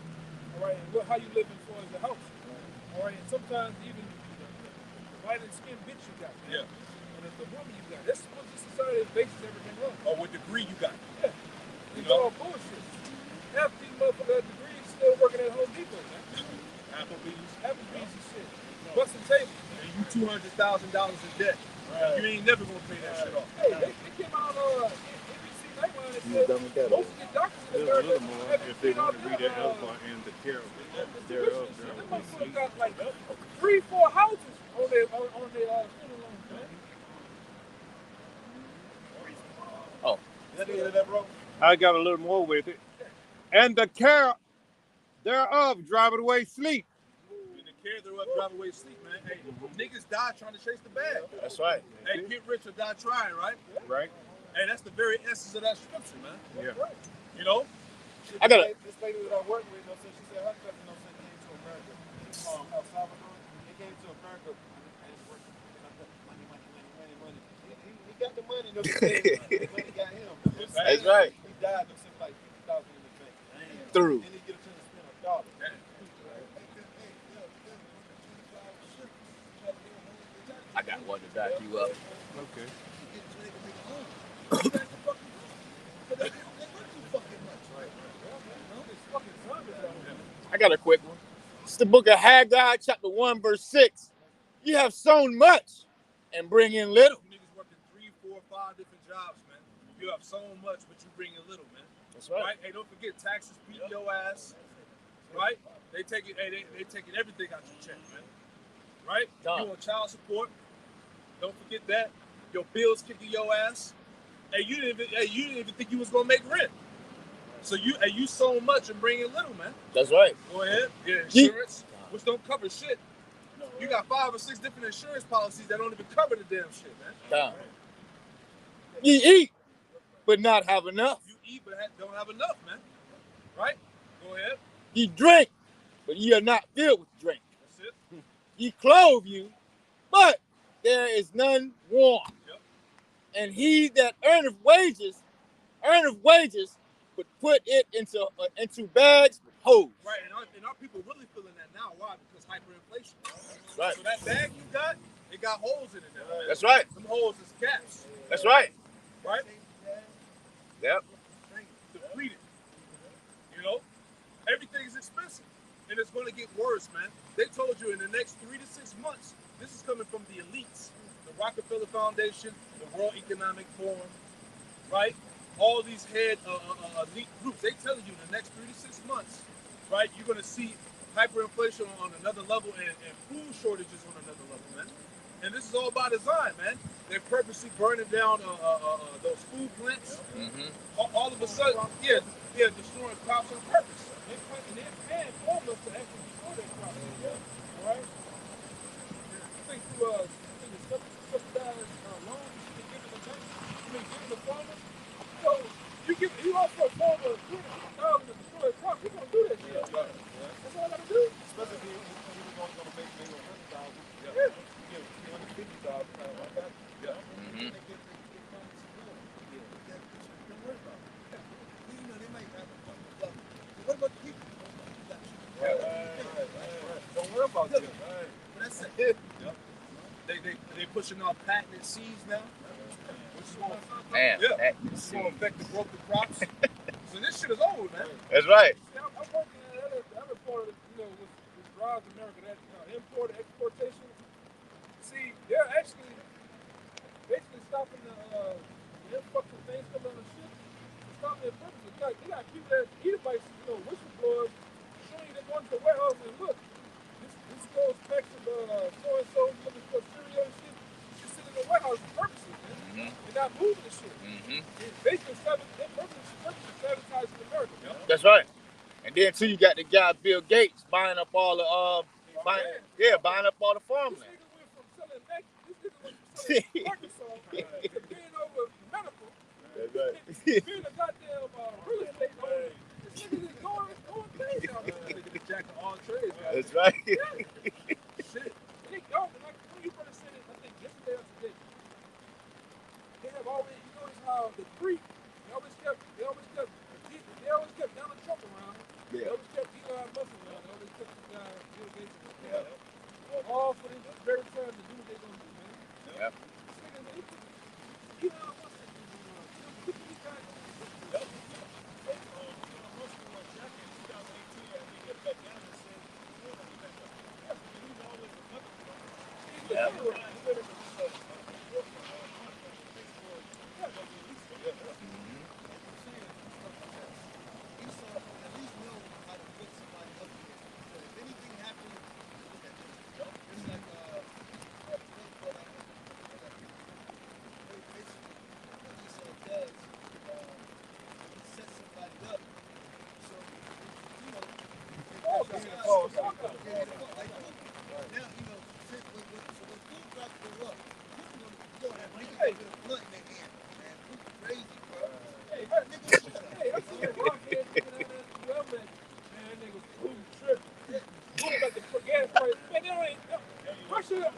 all right, and how you live in far as the house. All right, and sometimes even the white and skin bitch you got, man. Yeah. And the woman you got. That's what the society bases everything on. Or what degree you got. Yeah. It's all bullshit. Half these motherfuckers have degrees still working at Home Depot, man. Applebee's. Applebee's and shit. Busting tables. And you $200,000 in debt. Right. You ain't never gonna pay that shit off. Hey, they came out on NBC Night Most of the doctors in There's a America little more haven't if they seen all want to read that them, other part and the care thereof. Them motherfuckers got like 3-4 houses on their funeral loan, man. Oh, Is that the end of that, bro? I got a little more with it. And the care thereof driveth away sleep. And the care thereof drive away sleep, man. Hey, niggas die trying to chase the bag. that's right. Hey, get rich or die trying, right? Right? Hey, that's the very essence of that scripture, man. Yeah. You know? I got it. This lady that I work with, she said her cousin came to America. El Salvador. He came to America and worked. Money. He got the money. No, the money got him. That's right. He died. No, something like 50,000 in the bank. Through. And he get a chance to spend $1. I got one to back you up. Okay. I got a quick one. It's the book of Haggai, chapter 1, verse 6. You have sown much and bring in little. You niggas working 3, 4, 5 different jobs, man. You have so much, but you bring in little, man. That's right. Hey, don't forget taxes beat your ass. Right? They taking everything out your check, man. Right? Done. You on child support. Don't forget that. Your bills kicking your ass. Hey, you didn't even think you was gonna make rent. So you so much and bring in little, man. That's right. Go ahead. Yeah, insurance, which don't cover shit. You got 5 or 6 different insurance policies that don't even cover the damn shit, man. Done. You eat, but not have enough. You eat but don't have enough, man. Right? Go ahead. You drink, but ye are not filled with drink. That's it. Ye clothe you, but there is none warm. Yep. And he that earneth wages, but put it into bags with holes. Right, and our people really feeling that now. Why? Because hyperinflation. Right. So that bag you got, it got holes in it now. Man. That's right. Them holes is caps. That's right. Right? Yep. Depleted. You know? Everything is expensive. And it's going to get worse, man. They told you in the next 3 to 6 months, this is coming from the elites. The Rockefeller Foundation, the World Economic Forum, right? All these head elite groups, they tell you in the next 3 to 6 months, right, you're going to see hyperinflation on another level and food shortages on another level, man. And this is all by design, man. They're purposely burning down those food plants. Mm-hmm. All of a sudden, destroying crops on purpose. They're paying farmers to actually destroy their crops. All right? I think the subsidized loans you can give the bank, giving the farmers. So you offer a farmer $250,000 to destroy a crop, you're gonna do that shit. That's all I gotta do. Especially if he was only going to make maybe 100,000. Yeah. Give 250,000 like that. Yeah. Mm-hmm. What about the people? Don't worry about it. That's it. They pushing out patented seeds now, which is going Man, it's going to affect the broken crops. So this shit is over, man. that's right. I'm working at the other part of which drives America, that import and exportation. See, they're actually basically stopping the influx of things coming on the ship. Stopping their purpose. They got people that either by whistleblowers showing them going to the warehouse and look, this goes back to the so-and-so looking for cereal and shit. Just sitting in the warehouse purposely, man. Mm-hmm. They're not moving the shit. Mm-hmm. Basically, they're purposely sabotaging America. That's right. And then too, you got the guy Bill Gates buying up all the buying up all the This farmland. nigga went from selling Arkansas to being over medical, being a goddamn real estate owner. This nigga is going crazy out there. The jack of all trades, man. That's right. Shit. They go, like when you first said it, I think yesterday or today, they have always, you notice how the three, they always kept Donald Trump around. They Yeah. always kept Elon Musk around. They always kept this guy, Bill Gates around. All for this very time to do what they're going to do, man. Yep. This nigga, Elon Musk is these guys.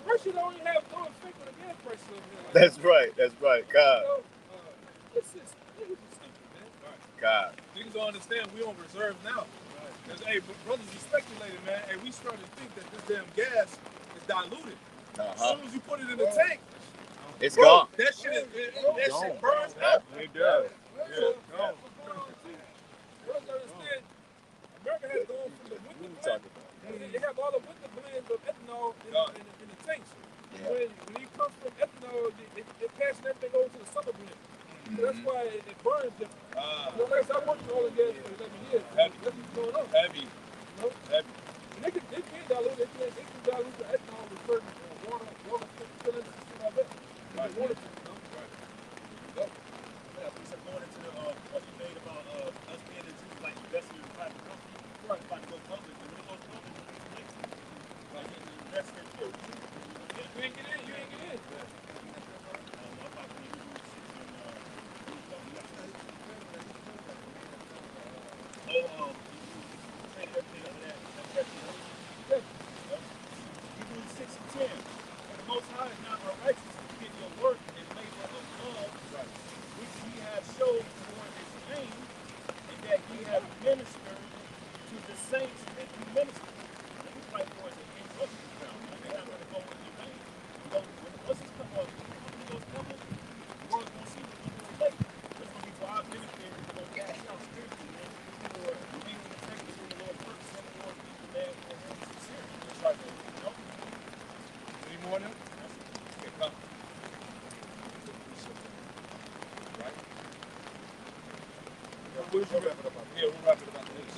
Russia don't even have no effect on the gas prices over here. Like, That's right. That's right. God. you know, it's stupid, man. God. Niggas don't understand we on reserve now. Cause hey, brothers are speculating, man. Hey, we starting to think that this damn gas is diluted. As soon as you put it in the tank, It's bro, gone. that shit shit burns up. It does. Yeah. Brothers understand, America has gone from the winter blend. They have all the winter blends of ethanol in the tanks. When it comes from ethanol, it passes everything over to the summer blend. So that's why it burns different. Like I worked in oil and gas for 11 years. That's what's going on. Heavy. You know? Heavy. And they can dilute it. They can dilute the ethanol with certain water fillings and shit like that. Like water, you know? Yeah, we said going into the what you made about us being the Jews, like investing in a private company. Right. About to go public. And when it goes public, like invest in it. You ain't get in. You ain't get in. Hebrews 6:10. For the Most High is not unrighteous to forget your work and labor of love, which ye have showed toward his name, and that ye have ministered to the saints that you minister. And we fight for the injustice now. And they're not going to go with your name. So when the buses come up, the world's going to see what you're doing late. It's going to be for our benefit. We're going to cash out spiritually, man. For being the integrity of the Lord's purpose and the Lord's people, man, and sincere. That's right, man. You know? Any more now? Okay, come. Right? We'll wrap it up. Yeah, we'll wrap it up after this.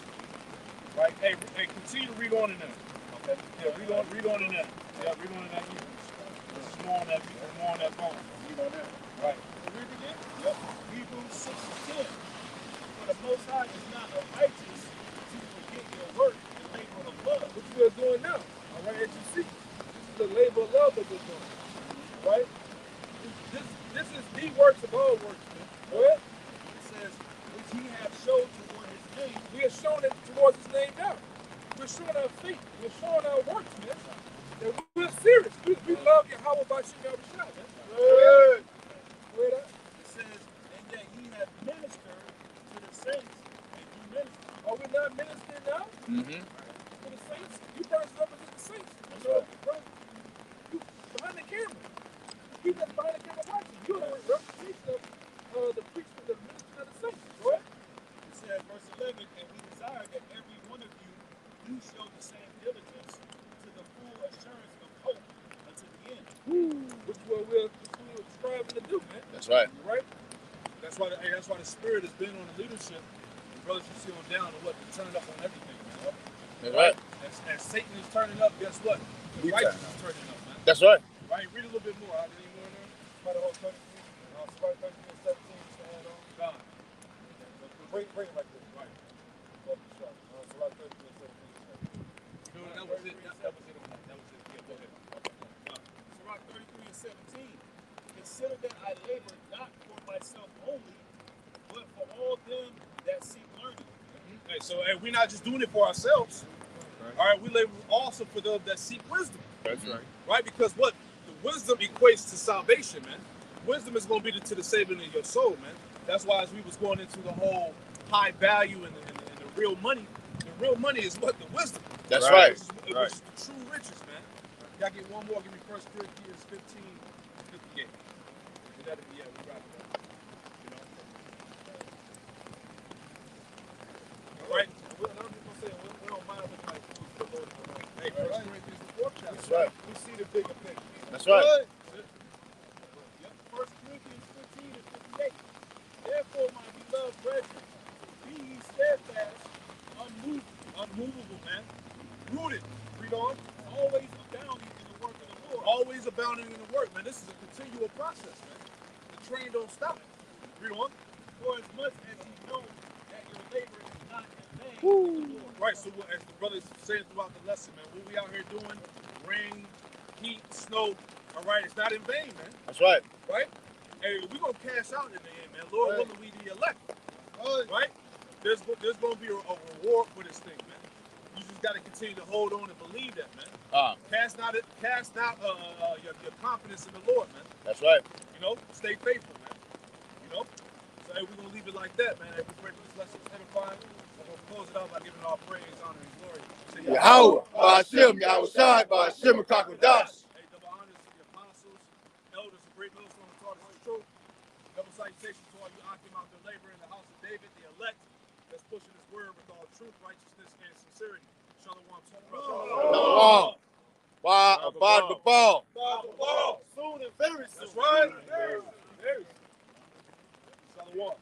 Right? Hey, continue to read on in there. Okay? Yeah, read on in there. Yeah, read on in that Hebrews. This is more on that phone. Read on that. Right. Read it again? Yep. Hebrews 6:10. For the Most High is not unrighteous to forget your work and labor of love. Which we're doing now. All right, as you see. This is the labor of love that we're doing. All right? This is the works of all works, man. Go ahead. It says, which he have showed toward his name. We are showing it towards his name now. We're showing our faith. We're showing our works, man. And we're serious. We love Yahweh by Shem Yahushua, man. Good. Where that? It says, and that he have ministered to the saints and you minister. Are we not ministering now Mm-hmm. to the saints? You guys represent the saints. That's right. Right? You behind the camera. You just behind the camera watching. You're the representation of the preaching, the ministry of the saints. Right? It says, verse 11, and we desire that every one of you do show the same diligence to the full assurance of hope unto the end. Which is what we're striving to do, man. That's right. Right? That's why the spirit has been on the leadership. The brothers you see on down and what they turn up on everything, man. That's right. As Satan is turning up, guess what? The We righteous is turning up, man. That's right. Right? Read a little bit more. Any more in there? About the whole 33, Survivor 33 and 17 to add on. God. Bring it like this. Right. Survivor 33 and 17. No, that was it. That was it on that. That was it. Yeah, go ahead. Sirach 33 and 17. Consider that I labor not for myself only, but for all them that seek learning. Hey, so we're not just doing it for ourselves. All right, we labor also for those that seek wisdom. That's right. Right? Because what? The wisdom equates to salvation, man. Wisdom is going to be to the saving of your soul, man. That's why as we was going into the whole high value and the real money, the real money is what? The wisdom. That's right. Which is the true riches, man. Y'all get one more. Give me 1 Corinthians 15:58. That'll be, yeah, we wrap it up. You know? All right. I'm just going to say, we don't mind looking like fools for the Lord. Hey, 1 Corinthians, the 4th chapter. That's right. We see the bigger picture. That's right. Yep. 1 Corinthians 15 and 58. Therefore, my beloved brethren, be ye steadfast, Unmovable, man. Rooted. Read on. always abounding in the work of the Lord. Always abounding in the work, man. This is a continual process, man. The train don't stop. Read on. For as much as you know that your labor is not in vain in the Lord. Right, so as the brothers saying throughout the lesson, man, what we out here doing, rain, heat, snow, all right, it's not in vain, man. That's right. Right? Hey, we're going to cash out in the end, man. Lord willing, we the elect. Right? There's going to be a reward for this thing, man. You just got to continue to hold on and believe that, man. Cast not your confidence in the Lord, man. That's right. You know, stay faithful, man. You know? So hey, we're gonna leave it like that, man. Hey, we pray for this lesson edifying. I'm gonna close it out by giving all praise, honor, and glory to Yahweh, Ba'ashem, Yahushai, Ba'ashem, Kakodash. Hey, double honors to the apostles, elders, and great millstones who taught us the truth. Double salutations to all you Akim out there laboring in the house of David, the elect, that's pushing his word with all truth, righteousness, and sincerity. Shalom, Shalom. Abad Babal. Soon and very soon. That's right. Very soon. Shalom.